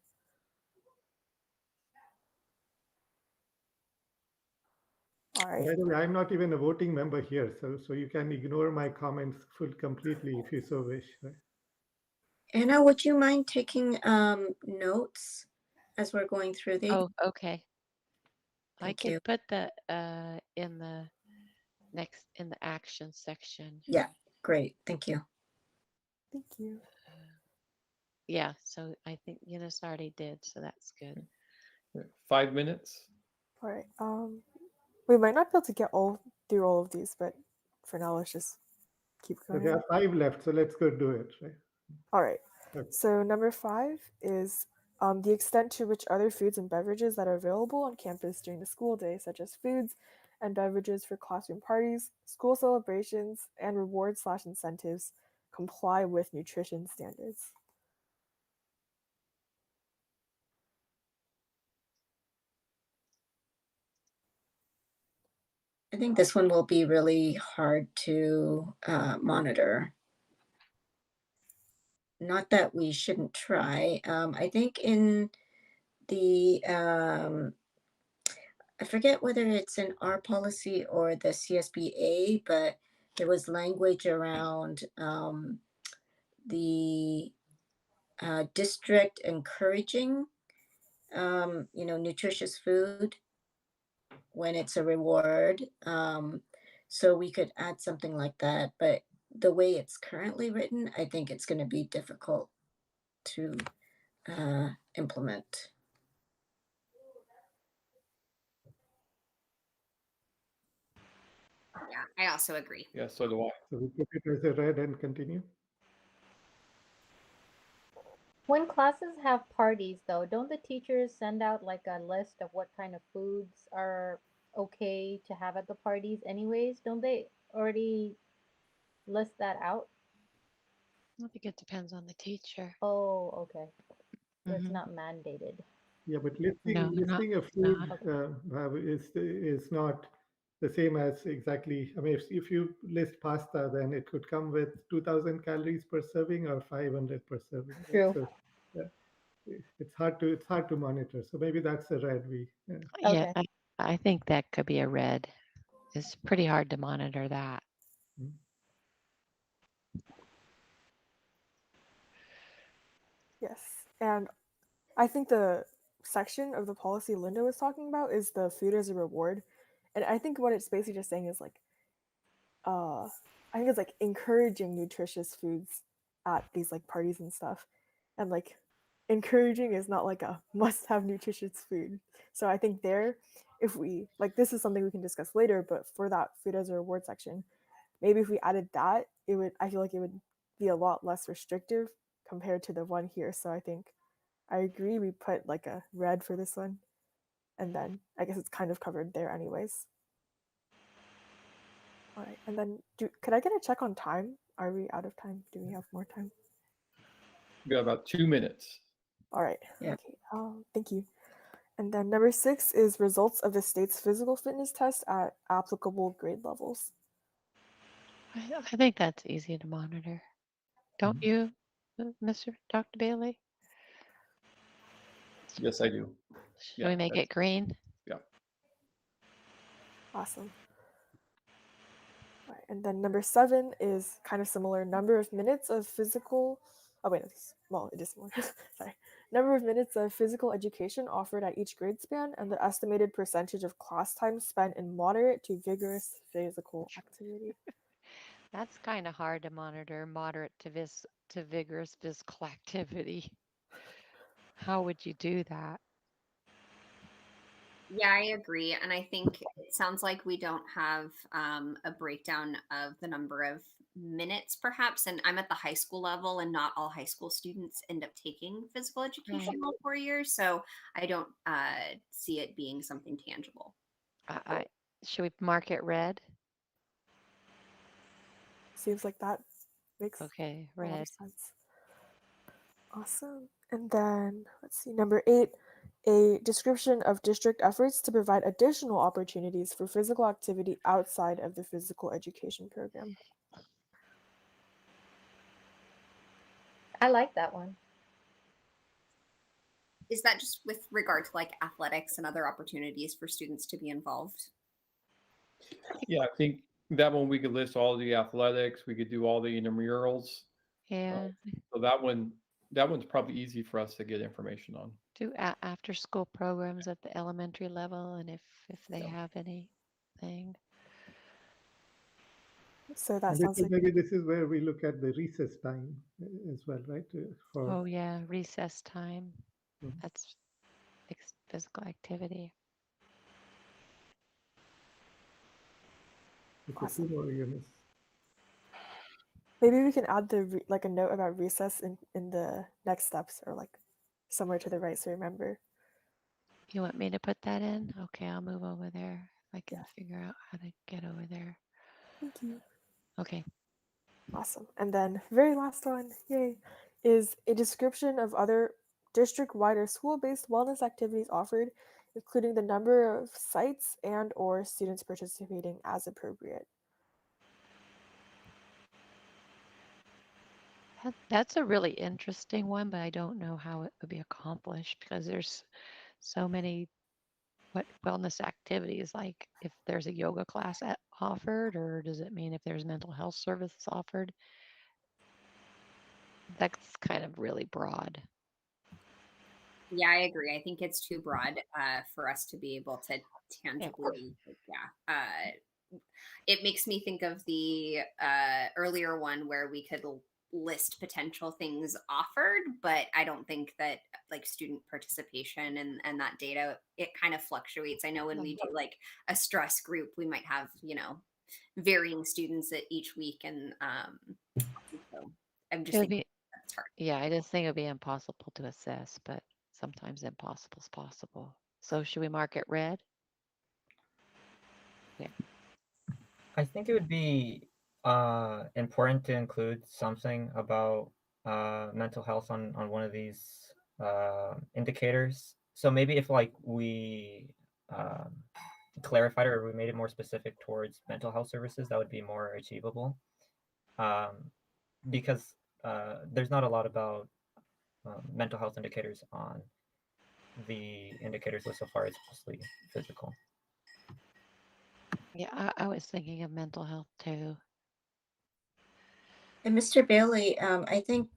All right. By the way, I'm not even a voting member here, so you can ignore my comments completely if you so wish. Right? Anna, would you mind taking notes as we're going through these? Oh, okay. Thank I could you. put the in the action section. Yeah, great. Thank you. Thank you. Yeah, so I think Eunice already did, so that's good. 5 minutes. All right. We might not be able to get through all of these, but for now, let's just keep So going. there are 5 left, so let's go do it. Right? All right. Okay. So number 5 is the extent to which other foods and beverages that are available on campus during the school day, such as foods and beverages for classroom parties, school celebrations, and rewards/incentives, comply with nutrition standards. I think this one will be really hard to monitor. Not that we shouldn't try. I think in the, I forget whether it's in our policy or the CSBA, but there was language around the district encouraging, nutritious food when it's a reward. So we could add something like that, but the way it's currently written, I think it's going to be difficult to implement. Yeah, I also agree. Yeah, so do I. So we put it as a red and continue. When classes have parties, though, don't the teachers send out like a list of what kind of foods are okay to have at the parties, anyways? Don't they already list that out? I think it depends on the teacher. Oh, okay. So it's Mhm. not mandated. Yeah, but No, listing a food is not the same as exactly. I mean, if you list pasta, then it could come with 2,000 calories per serving or 500 per serving. Right? True. So it's hard to monitor. So maybe that's a red. Yeah, I think that could be a red. It's pretty hard to monitor that. Yes. And I think the section of the policy Linda was talking about is the food as a reward. And I think what it's basically just saying is like, I think it's like encouraging nutritious foods at these like parties and stuff. And like encouraging is not like a must have nutritious food. So I think there, if we like, this is something we can discuss later, but for that food as a reward section, maybe if we added that, I feel like it would be a lot less restrictive compared to the one here. So I think I agree. We put like a red for this one. And then I guess it's kind of covered there anyways. All right. And then could I get a check on time? Are we out of time? Do we have more time? We got about 2 minutes. All right. Yeah. Okay. Thank you. And then number 6 is results of the state's physical fitness test at applicable grade levels. I think that's easy to monitor. Don't you, Mr. Dr. Bailey? Yes, I do. Should we make it green? Yeah. Awesome. All right. And then number 7 is kind of similar. Number of minutes of physical. Oh wait, well, it is similar. Sorry. Number of minutes of physical education offered at each grade span, and the estimated percentage of class time spent in moderate to vigorous physical activity. That's kind of hard to monitor. Moderate to vigorous physical activity. How would you do that? Yeah, I agree. And I think it sounds like we don't have a breakdown of the number of minutes, perhaps. And I'm at the high school level, and not all high school students end up taking physical education all 4 years. So I don't see it being something tangible. Should we mark it red? Seems like that makes Okay, a lot red. of sense. Awesome. And then let's see, number 8, a description of district efforts to provide additional opportunities for physical activity outside of the physical education program. I like that one. Is that just with regard to like athletics and other opportunities for students to be involved? Yeah, I think that one we could list all the athletics. We could do all the intramurals. Yeah. So that one's probably easy for us to get information on. Do after school programs at the elementary level, and if they have anything. So that And sounds like maybe this is where we look at the recess time as well, right? Oh yeah, recess time. Mhm. That's physical activity. awesome. More units. Maybe we can add like a note about recess in the next steps, or like somewhere to the right, so remember. You want me to put that in? Okay, I'll move over there. I can figure out how to get over there. Thank you. Okay. Awesome. And then very last one, yay, is a description of other district-wide or school-based wellness activities offered, including the number of sites and or students participating as appropriate. That's a really interesting one, but I don't know how it would be accomplished because there's so many wellness activities. Like if there's a yoga class offered, or does it mean if there's mental health services offered? That's kind of really broad. Yeah, I agree. I think it's too broad for us to be able to tangibly, it makes me think of the earlier one where we could list potential things offered, but I don't think that like student participation and that data, it kind of fluctuates. I know when we do like a stress group, we might have, varying students at each week. And so I'm just thinking that's hard. Yeah, I just think it'd be impossible to assess, but sometimes impossible is possible. So should we mark it red? Yeah. I think it would be important to include something about mental health on one of these indicators. So maybe if like we clarified or we made it more specific towards mental health services, that would be more achievable. Because there's not a lot about mental health indicators on the indicators list so far. It's mostly physical. Yeah, I was thinking of mental health too. And Mr. Bailey, I think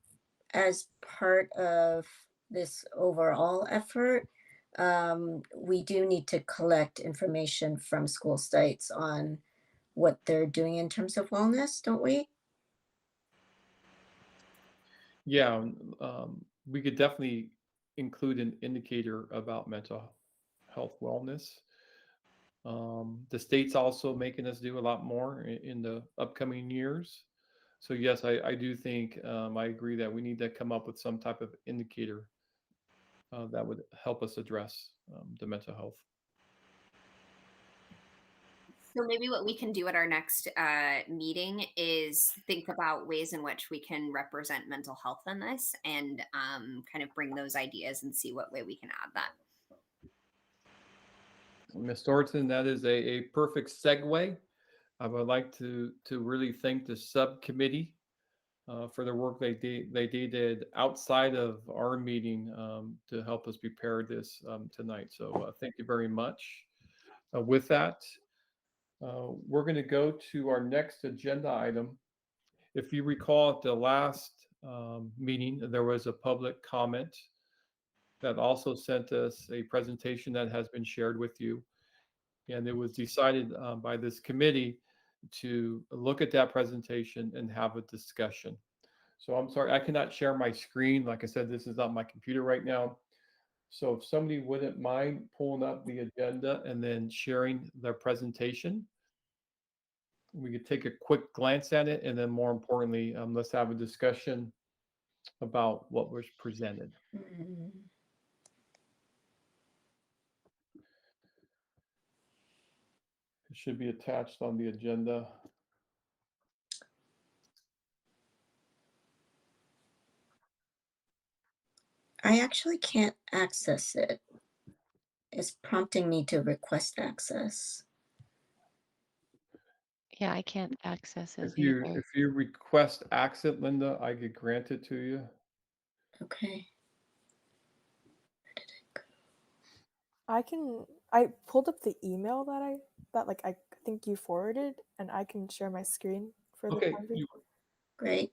as part of this overall effort, we do need to collect information from school sites on what they're doing in terms of wellness, don't we? Yeah, we could definitely include an indicator about mental health wellness. The state's also making us do a lot more in the upcoming years. So yes, I do think I agree that we need to come up with some type of indicator that would help us address the mental health. So maybe what we can do at our next meeting is think about ways in which we can represent mental health in this, and kind of bring those ideas and see what way we can add that. Ms. Thornton, that is a perfect segue. I would like to really thank the subcommittee for the work they did outside of our meeting to help us prepare this tonight. So thank you very much. With that, we're going to go to our next agenda item. If you recall, at the last meeting, there was a public comment that also sent us a presentation that has been shared with you. And it was decided by this committee to look at that presentation and have a discussion. So I'm sorry, I cannot share my screen. Like I said, this is not my computer right now. So if somebody wouldn't mind pulling up the agenda and then sharing their presentation, we could take a quick glance at it, and then more importantly, let's have a discussion about what was presented. Mm. It should be attached on the agenda. I actually can't access it. It's prompting me to request access. Yeah, I can't access it If you either. if you request access, Linda, I could grant it to you. Okay. I pulled up the email that I think you forwarded, and I can share my screen for the Okay, time being. Great.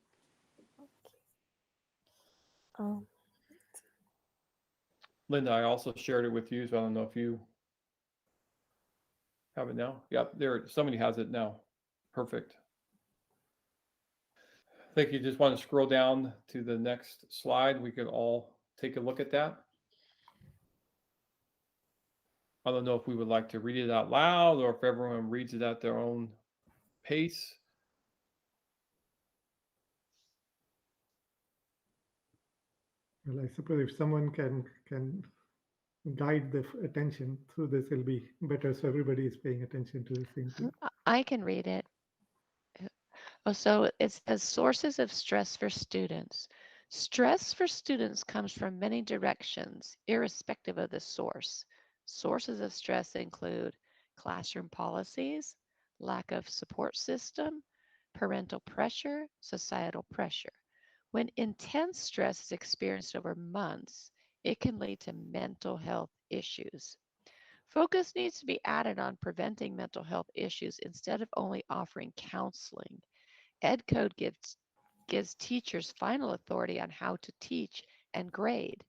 Um, Linda, I also shared it with you, so I don't know if you have it now. Yep, there. Somebody has it now. Perfect. I think you just want to scroll down to the next slide. We could all take a look at that. I don't know if we would like to read it out loud or if everyone reads it at their own pace. Well, I suppose if someone can guide the attention through this, it'll be better. So everybody is paying attention to the same thing. I can read it. Oh, so it says sources of stress for students. Stress for students comes from many directions, irrespective of the source. Sources of stress include classroom policies, lack of support system, parental pressure, societal pressure. When intense stress is experienced over months, it can lead to mental health issues. Focus needs to be added on preventing mental health issues instead of only offering counseling. Ed Code gives teachers final authority on how to teach and grade.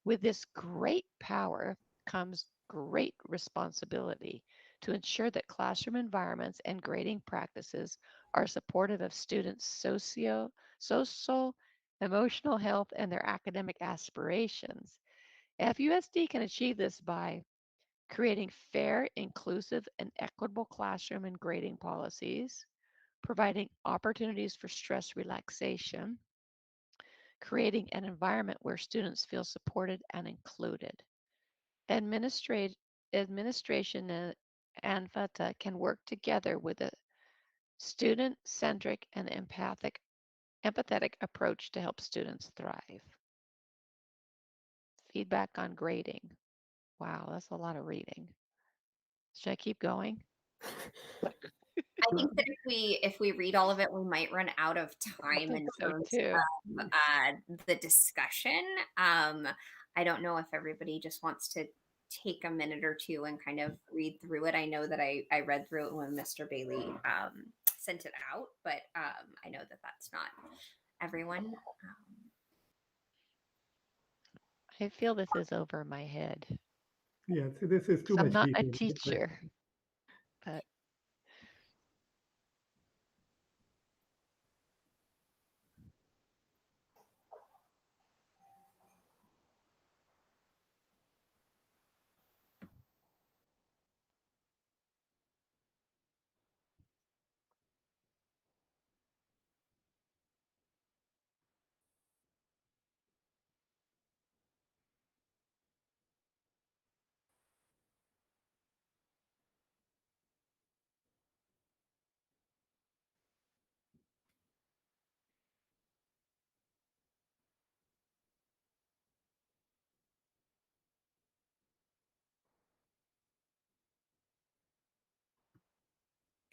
With this great power comes great responsibility to ensure that classroom environments and grading practices are supportive of students' social, emotional health, and their academic aspirations. FUSD can achieve this by creating fair, inclusive, and equitable classroom and grading policies, providing opportunities for stress relaxation, creating an environment where students feel supported and included. Administration and FATA can work together with a student-centric and empathetic approach to help students thrive. Feedback on grading. Wow, that's a lot of reading. Should I keep going? I think that if we read all of it, we might run out of time in So terms too. of the discussion. I don't know if everybody just wants to take a minute or two and kind of read through it. I know that I read through it when Mr. Bailey sent it out, but I know that that's not everyone. I feel this is over my head. Yeah, so this is too I'm much not a detail. teacher, but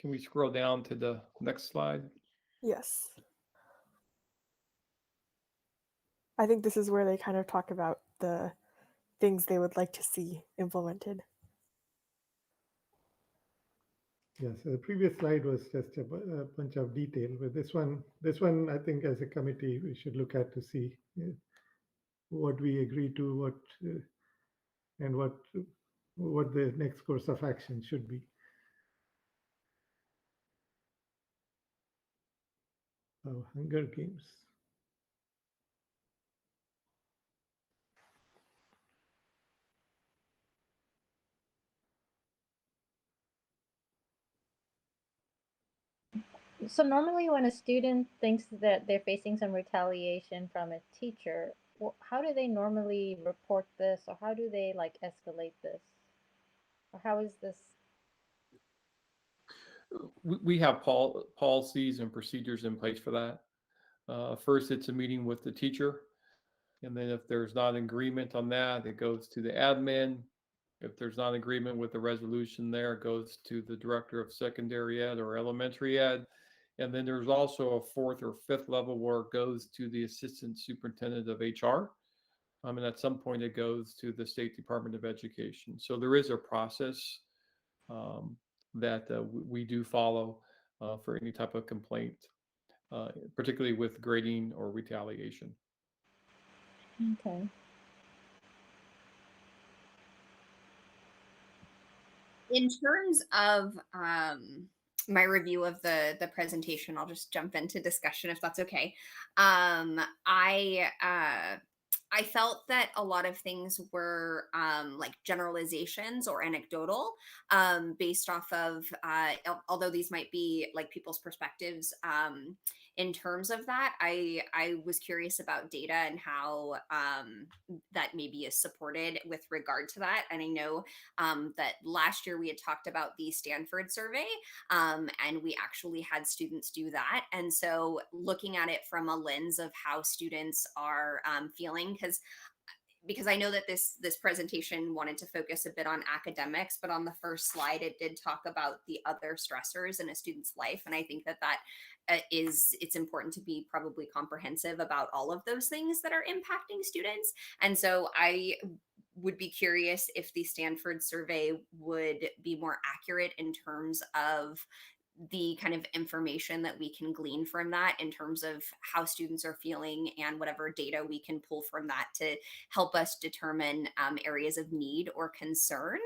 Can we scroll down to the next slide? yes. I think this is where they kind of talk about the things they would like to see implemented. Yeah, so the previous slide was just a bunch of detail, but this one, I think as a committee, we should look at to see what we agree to, and what the next course of action should be. Oh, Hunger Games. So normally when a student thinks that they're facing some retaliation from a teacher, how do they normally report this, or how do they like escalate this? Or how is this? We have policies and procedures in place for that. First, it's a meeting with the teacher. And then if there's not an agreement on that, it goes to the admin. If there's not agreement with the resolution there, it goes to the director of secondary ed or elementary ed. And then there's also a fourth or fifth level where it goes to the assistant superintendent of HR. And at some point it goes to the State Department of Education. So there is a process that we do follow for any type of complaint, particularly with grading or retaliation. Okay. In terms of my review of the presentation, I'll just jump into discussion if that's okay. I felt that a lot of things were like generalizations or anecdotal, based off of, although these might be like people's perspectives. In terms of that, I was curious about data and how that maybe is supported with regard to that. And I know that last year we had talked about the Stanford Survey, and we actually had students do that. And so looking at it from a lens of how students are feeling, because I know that this presentation wanted to focus a bit on academics, but on the first slide, it did talk about the other stressors in a student's life. And I think that it's important to be probably comprehensive about all of those things that are impacting students. And so I would be curious if the Stanford survey would be more accurate in terms of the kind of information that we can glean from that in terms of how students are feeling and whatever data we can pull from that to help us determine areas of need or concern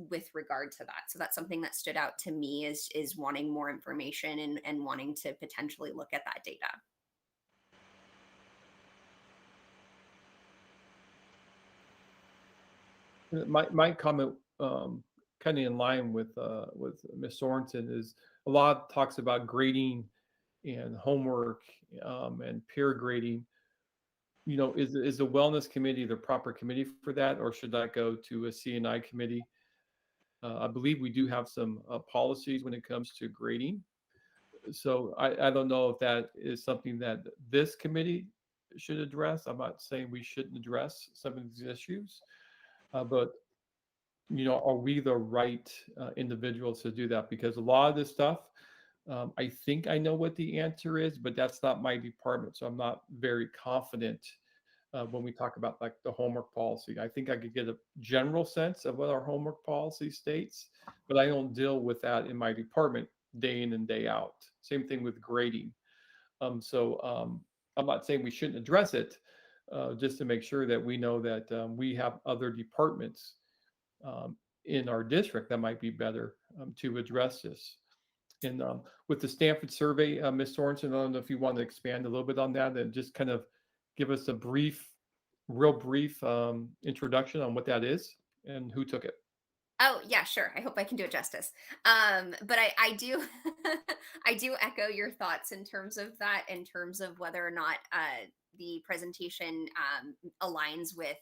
with regard to that. So that's something that stood out to me is wanting more information and wanting to potentially look at that data. My comment, kind of in line with Ms. Sorensen, is a lot talks about grading and homework and peer grading. You know, is the wellness committee the proper committee for that, or should that go to a C&I committee? I believe we do have some policies when it comes to grading. So I don't know if that is something that this committee should address. I'm not saying we shouldn't address some of these issues, but you know, are we the right individuals to do that? Because a lot of this stuff, I think I know what the answer is, but that's not my department. So I'm not very confident when we talk about like the homework policy. I think I could get a general sense of what our homework policy states, but I don't deal with that in my department day in and day out. Same thing with grading. So I'm not saying we shouldn't address it, just to make sure that we know that we have other departments in our district that might be better to address this. And with the Stanford survey, Ms. Sorensen, I don't know if you want to expand a little bit on that and just kind of give us a real brief introduction on what that is and who took it. Oh yeah, sure. I hope I can do it justice. But I do, I do echo your thoughts in terms of that, in terms of whether or not the presentation aligns with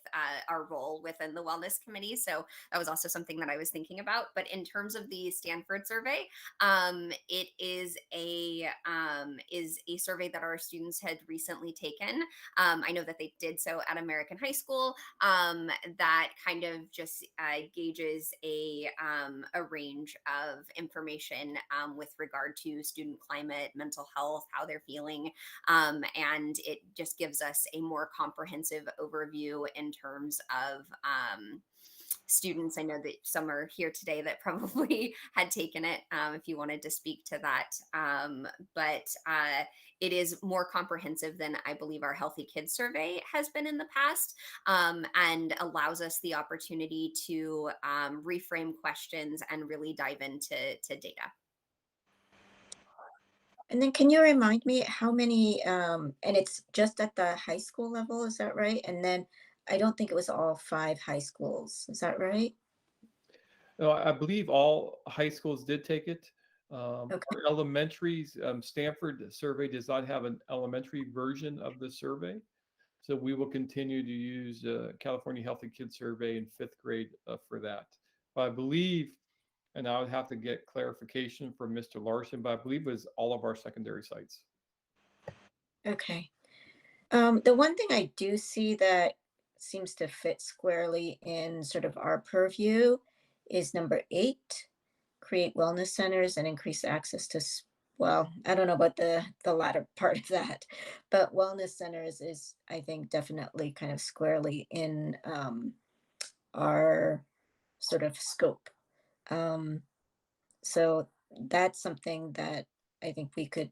our role within the wellness committee. So that was also something that I was thinking about. But in terms of the Stanford survey, it is a survey that our students had recently taken. I know that they did so at American High School. That kind of just gauges a range of information with regard to student climate, mental health, how they're feeling, and it just gives us a more comprehensive overview in terms of students. I know that some are here today that probably had taken it, if you wanted to speak to that. But it is more comprehensive than I believe our Healthy Kids survey has been in the past, and allows us the opportunity to reframe questions and really dive into data. And then can you remind me how many, and it's just at the high school level, is that right? And then I don't think it was all 5 high schools, is that right? No, I believe all high schools did take it. Okay. For elementaries, Stanford Survey does not have an elementary version of the survey. So we will continue to use California Healthy Kids Survey in 5th grade for that. But I believe, and I would have to get clarification from Mr. Larson, but I believe it was all of our secondary sites. Okay. The one thing I do see that seems to fit squarely in sort of our purview is number 8, create wellness centers and increase access to, well, I don't know about the latter part of that, but wellness centers is, I think, definitely kind of squarely in our sort of scope. So that's something that I think we could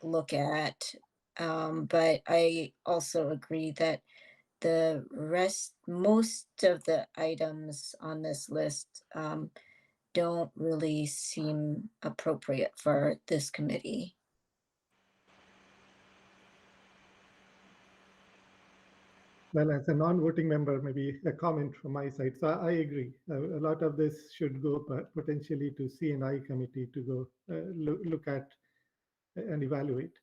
look at. But I also agree that the rest, most of the items on this list don't really seem appropriate for this committee. Well, as a non-voting member, maybe a comment from my side. So I agree. A lot of this should go potentially to C&I committee to go look at and evaluate.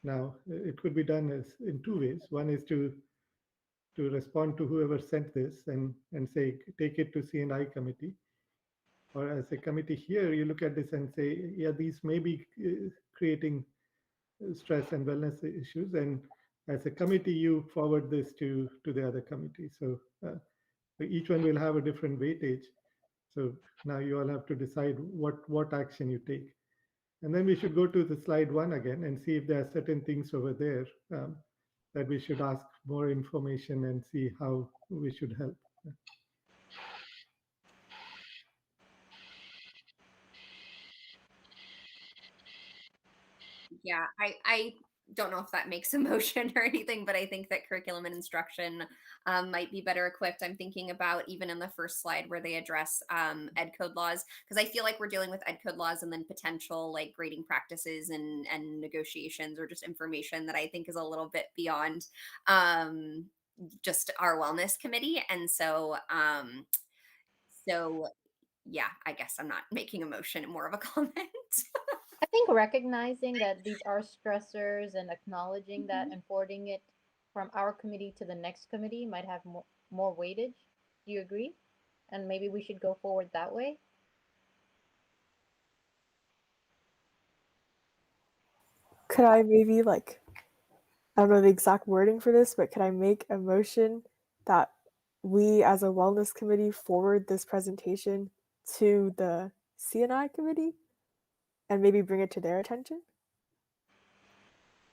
Now, it could be done as in 2 ways. One is to respond to whoever sent this and say, take it to C&I committee. Or as a committee here, you look at this and say, yeah, these may be creating stress and wellness issues. And as a committee, you forward this to the other committee. So each one will have a different weightage. So now you all have to decide what action you take. And then we should go to the slide 1 again and see if there are certain things over there that we should ask more information and see how we should help. Yeah, I don't know if that makes a motion or anything, but I think that curriculum and instruction might be better equipped. I'm thinking about even in the first slide where they address ed code laws, because I feel like we're dealing with ed code laws and then potential like grading practices and negotiations or just information that I think is a little bit beyond just our wellness committee. And so yeah, I guess I'm not making a motion, more of a comment. I think recognizing that these are stressors and acknowledging that and forwarding it from our committee to the next committee might have more weightage. Do you agree? And maybe we should go forward that way. Could I maybe like, I don't know the exact wording for this, but could I make a motion that we as a wellness committee forward this presentation to the C&I committee and maybe bring it to their attention?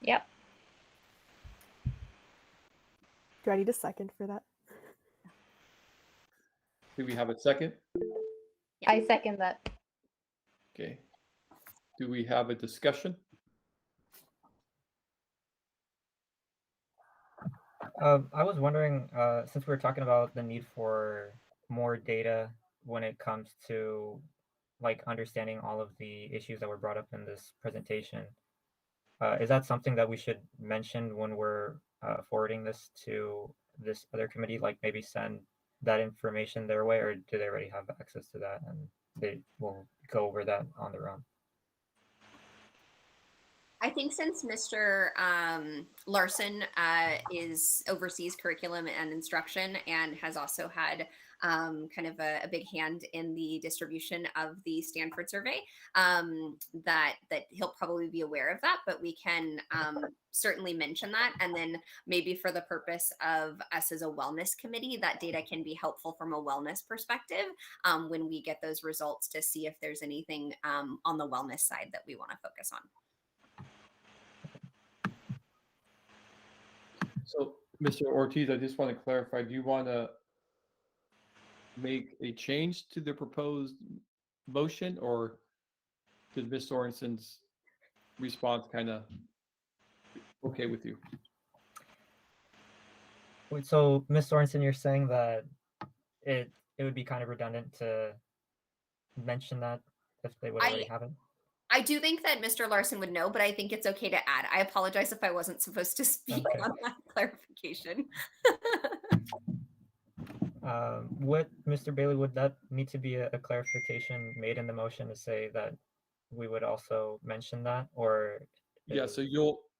Yep. Do I need a second for that? Do we have a second? I second that. Okay. Do we have a discussion? I was wondering, since we were talking about the need for more data when it comes to like understanding all of the issues that were brought up in this presentation, is that something that we should mention when we're forwarding this to this other committee, like maybe send that information their way, or do they already have access to that and they will go over that on their own? I think since Mr. Larson oversees curriculum and instruction and has also had kind of a big hand in the distribution of the Stanford Survey, that he'll probably be aware of that, but we can certainly mention that. And then maybe for the purpose of us as a wellness committee, that data can be helpful from a wellness perspective when we get those results to see if there's anything on the wellness side that we want to focus on. So, Mr. Ortiz, I just want to clarify, do you want to make a change to the proposed motion, or did Ms. Sorensen's response kind of okay with you? Wait, so Ms. Sorensen, you're saying that it would be kind of redundant to mention that if they would already have it? I do think that Mr. Larson would know, but I think it's okay to add. I apologize if I wasn't supposed to speak on that clarification. What, Mr. Bailey, would that need to be a clarification made in the motion to say that we would also mention that, or Yeah, so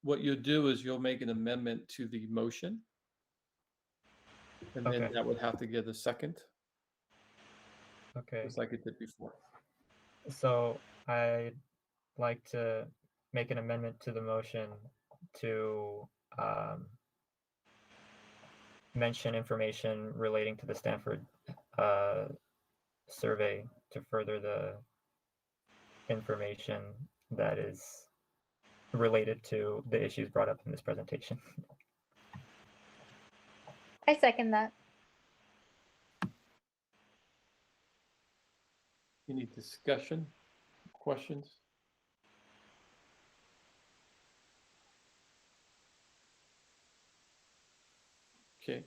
what you'll do is you'll make an amendment to the motion. And then Okay. that would have to get a second, Okay. just like it did before. So I'd like to make an amendment to the motion to mention information relating to the Stanford survey to further the information that is related to the issues brought up in this presentation. I second that. Any discussion, questions? Okay,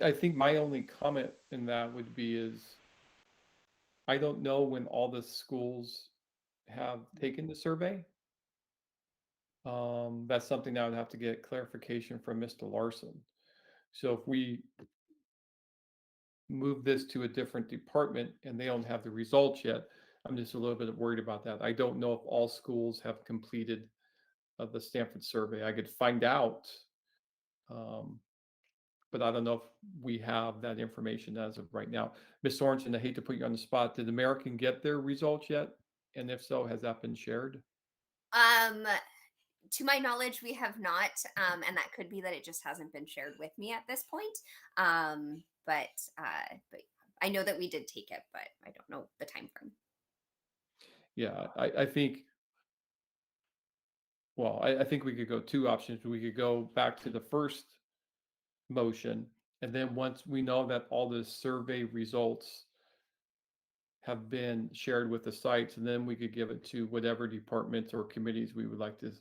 I think my only comment in that would be is, I don't know when all the schools have taken the survey. That's something that I would have to get clarification from Mr. Larson. So if we move this to a different department and they don't have the results yet, I'm just a little bit worried about that. I don't know if all schools have completed the Stanford survey. I could find out, but I don't know if we have that information as of right now. Ms. Sorensen, I hate to put you on the spot. Did American get their results yet? And if so, has that been shared? To my knowledge, we have not, and that could be that it just hasn't been shared with me at this point. But I know that we did take it, but I don't know the time frame. Yeah, I think. Well, I think we could go two options. We could go back to the first motion, and then once we know that all the survey results have been shared with the sites, and then we could give it to whatever departments or committees we would like to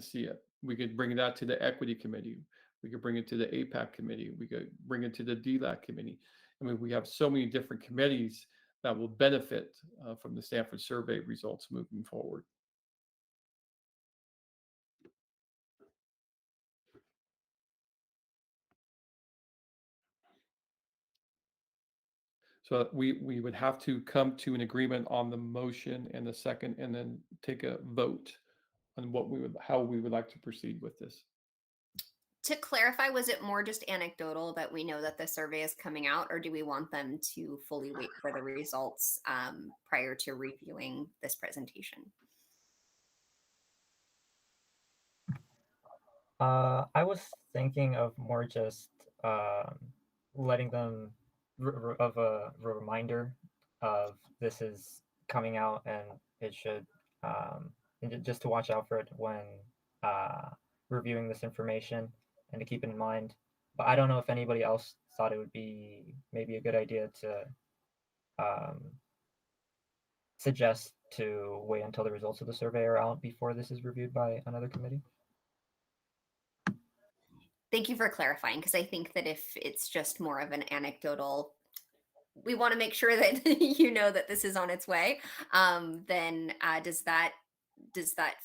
see it. We could bring that to the equity committee. We could bring it to the APAC committee. We could bring it to the DLAC committee. I mean, we have so many different committees that will benefit from the Stanford survey results moving forward. So we would have to come to an agreement on the motion and the second, and then take a vote on how we would like to proceed with this. To clarify, was it more just anecdotal that we know that the survey is coming out, or do we want them to fully wait for the results prior to reviewing this presentation? I was thinking of more just letting them of a reminder of this is coming out, and it should and just to watch out for it when reviewing this information, and to keep it in mind. But I don't know if anybody else thought it would be maybe a good idea to suggest to wait until the results of the survey are out before this is reviewed by another committee. Thank you for clarifying, because I think that if it's just more of an anecdotal, we want to make sure that you know that this is on its way, then does that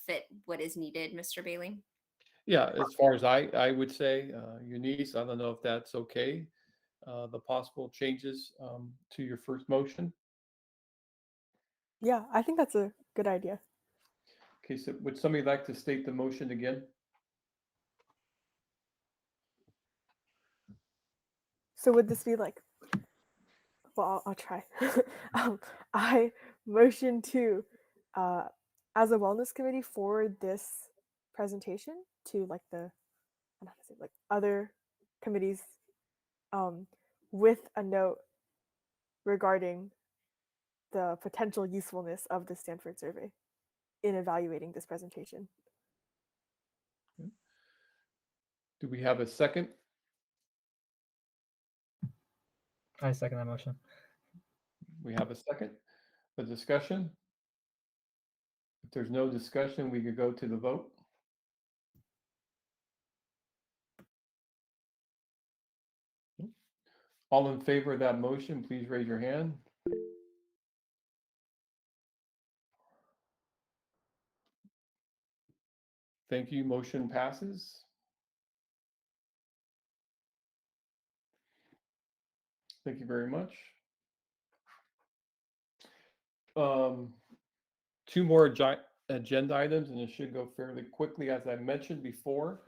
fit what is needed, Mr. Bailey? Yeah, as far as I would say, Eunice, I don't know if that's okay, the possible changes to your first motion. Yeah, I think that's a good idea. Okay, so would somebody like to state the motion again? So would this be like, well, I'll try. I motion to, as a wellness committee, forward this presentation to like I don't know how to say, like other committees, with a note regarding the potential usefulness of the Stanford survey in evaluating this presentation. Do we have a second? I second that motion. We have a second. A discussion? If there's no discussion, we could go to the vote. All in favor of that motion, please raise your hand. Thank you. Motion passes. Thank you very much. 2 more agenda items, and it should go fairly quickly. As I mentioned before,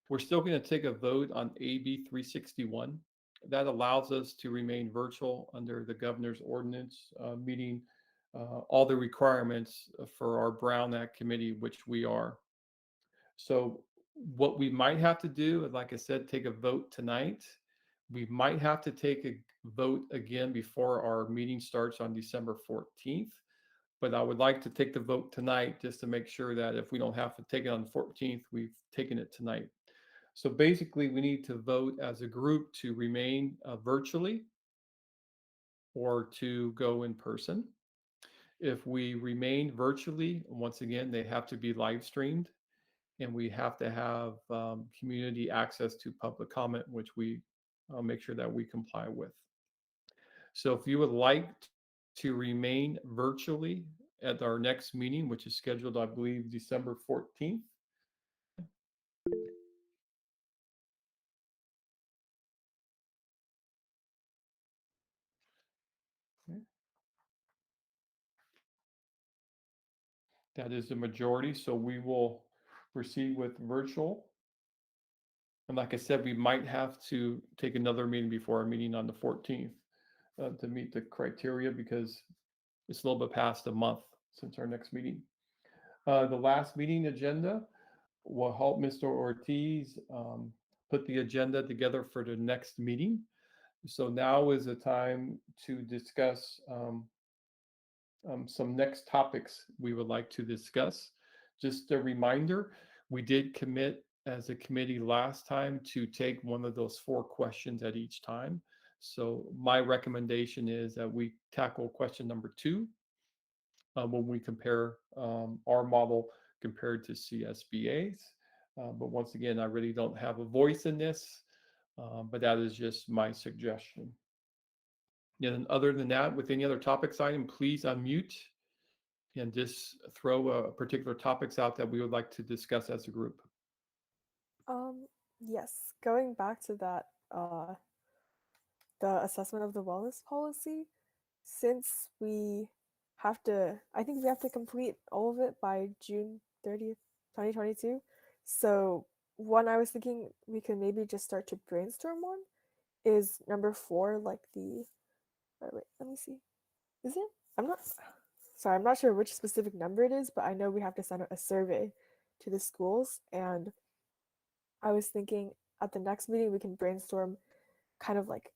we're still going to take a vote on AB 361. That allows us to remain virtual under the governor's ordinance, meeting all the requirements for our Brown Act committee, which we are. So what we might have to do, like I said, take a vote tonight. We might have to take a vote again before our meeting starts on December 14th. But I would like to take the vote tonight just to make sure that if we don't have to take it on the 14th, we've taken it tonight. So basically, we need to vote as a group to remain virtually or to go in person. If we remain virtually, once again, they have to be live streamed, and we have to have community access to public comment, which we make sure that we comply with. So if you would like to remain virtually at our next meeting, which is scheduled, I believe, December 14th. Okay. That is the majority, so we will proceed with virtual. And like I said, we might have to take another meeting before our meeting on the 14th to meet the criteria, because it's a little bit past a month since our next meeting. The last meeting agenda will help Mr. Ortiz put the agenda together for the next meeting. So now is the time to discuss some next topics we would like to discuss. Just a reminder, we did commit as a committee last time to take one of those 4 questions at each time. So my recommendation is that we tackle question number 2 when we compare our model compared to CSBA's. But once again, I really don't have a voice in this, but that is just my suggestion. And other than that, with any other topics item, please unmute and just throw particular topics out that we would like to discuss as a group. Yes, going back to that, the assessment of the wellness policy, since we have to, I think we have to complete all of it by June 30th, 2022. So one I was thinking we could maybe just start to brainstorm on is number 4, like the, wait, let me see. Is it? I'm not sure which specific number it is, but I know we have to send out a survey to the schools, and I was thinking at the next meeting we can brainstorm kind of like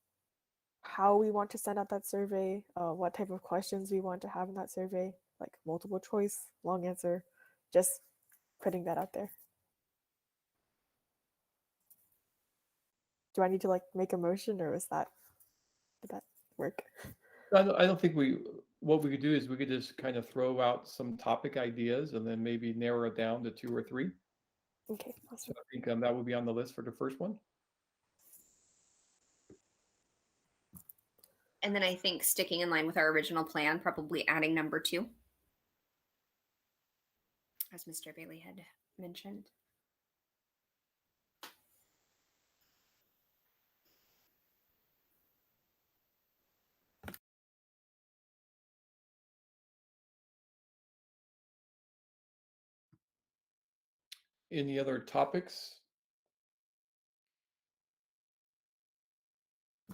how we want to send out that survey, what type of questions we want to have in that survey, like multiple choice, long answer, just putting that out there. Do I need to like make a motion, or did that work? I don't think what we could do is we could just kind of throw out some topic ideas and then maybe narrow it down to 2 or 3. Okay, awesome. So I think that would be on the list for the first one. And then I think sticking in line with our original plan, probably adding number 2, as Mr. Bailey had mentioned. Any other topics?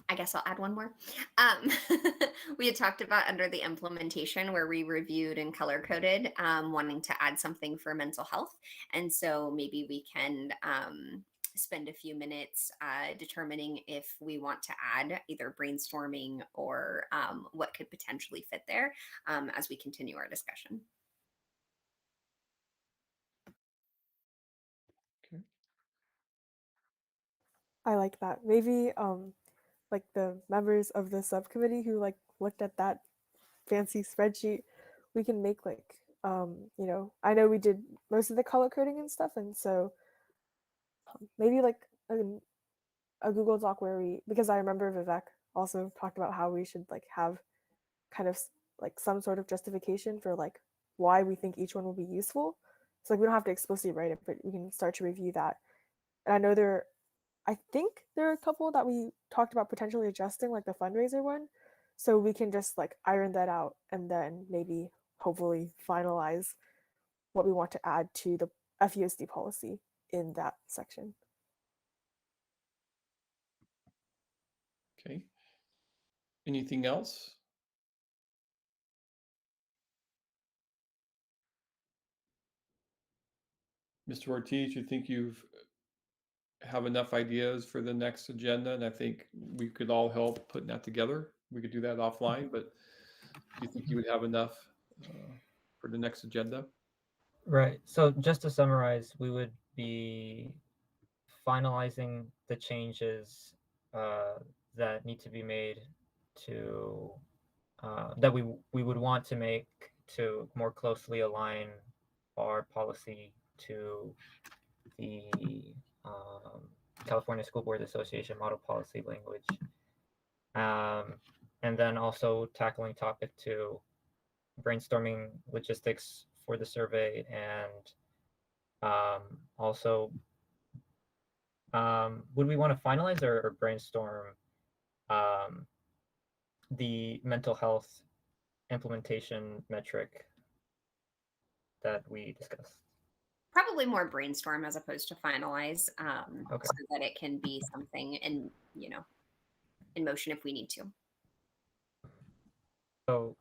I guess I'll add one more. We had talked about under the implementation where we reviewed and color coded, wanting to add something for mental health. And so maybe we can spend a few minutes determining if we want to add either brainstorming or what could potentially fit there as we continue our discussion. Okay. I like that. Maybe like the members of the subcommittee who like looked at that fancy spreadsheet, we can make like you know, I know we did most of the color coding and stuff, and so maybe like a Google Doc where we, because I remember Vivek also talked about how we should like have kind of like some sort of justification for like why we think each one will be useful. So like we don't have to explicitly write it, but we can start to review that. And I know I think there are a couple that we talked about potentially adjusting, like the fundraiser one. So we can just like iron that out and then maybe hopefully finalize what we want to add to the FUSD policy in that section. Okay. Anything else? Mr. Ortiz, you think you've have enough ideas for the next agenda? And I think we could all help putting that together. We could do that offline, but do you think you would have enough for the next agenda? Right. So just to summarize, we would be finalizing the changes that need to be made to that we would want to make to more closely align our policy to the California School Board Association model policy language. And then also tackling topic 2, brainstorming logistics for the survey, and also would we want to finalize or brainstorm the mental health implementation metric that we discussed? Probably more brainstorm as opposed to finalize, Okay. so that it can be something in motion if we need to. So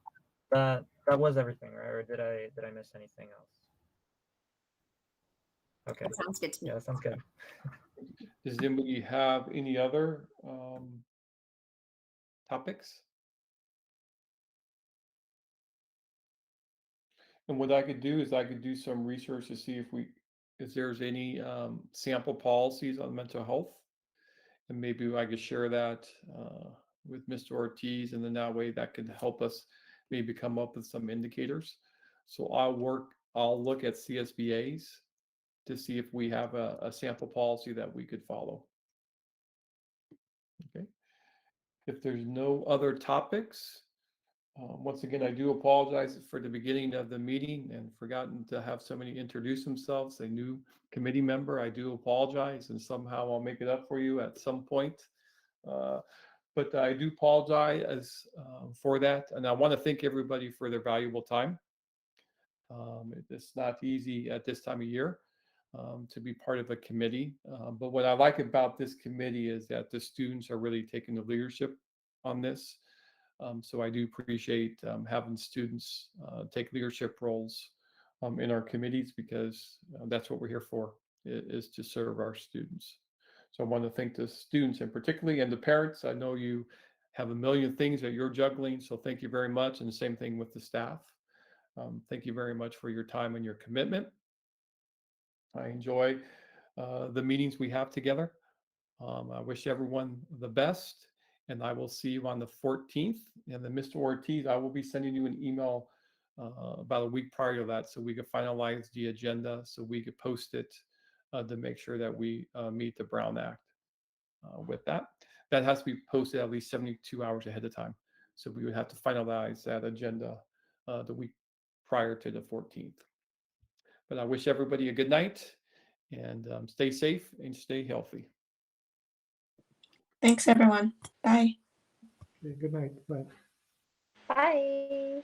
that was everything, right? Or did I miss anything else? Okay. That sounds good to me. Yeah, that sounds good. Does anybody have any other topics? And what I could do is I could do some research to see if there's any sample policies on mental health, and maybe I could share that with Mr. Ortiz, and then that way that could help us maybe come up with some indicators. So I'll look at CSBAs to see if we have a sample policy that we could follow. Okay. If there's no other topics, once again, I do apologize for the beginning of the meeting and forgotten to have somebody introduce themselves, a new committee member. I do apologize, and somehow I'll make it up for you at some point. But I do apologize for that. And I want to thank everybody for their valuable time. It's not easy at this time of year to be part of a committee. But what I like about this committee is that the students are really taking the leadership on this. So I do appreciate having students take leadership roles in our committees, because that's what we're here for, is to serve our students. So I want to thank the students and particularly, and the parents. I know you have a million things that you're juggling, so thank you very much. And the same thing with the staff. Thank you very much for your time and your commitment. I enjoy the meetings we have together. I wish everyone the best, and I will see you on the 14th. And then Mr. Ortiz, I will be sending you an email about a week prior to that, so we could finalize the agenda, so we could post it to make sure that we meet the Brown Act with that. That has to be posted at least 72 hours ahead of time. So we would have to finalize that agenda the week prior to the 14th. But I wish everybody a good night, and stay safe and stay healthy. Thanks, everyone. Bye. Okay, good night. Bye. Bye.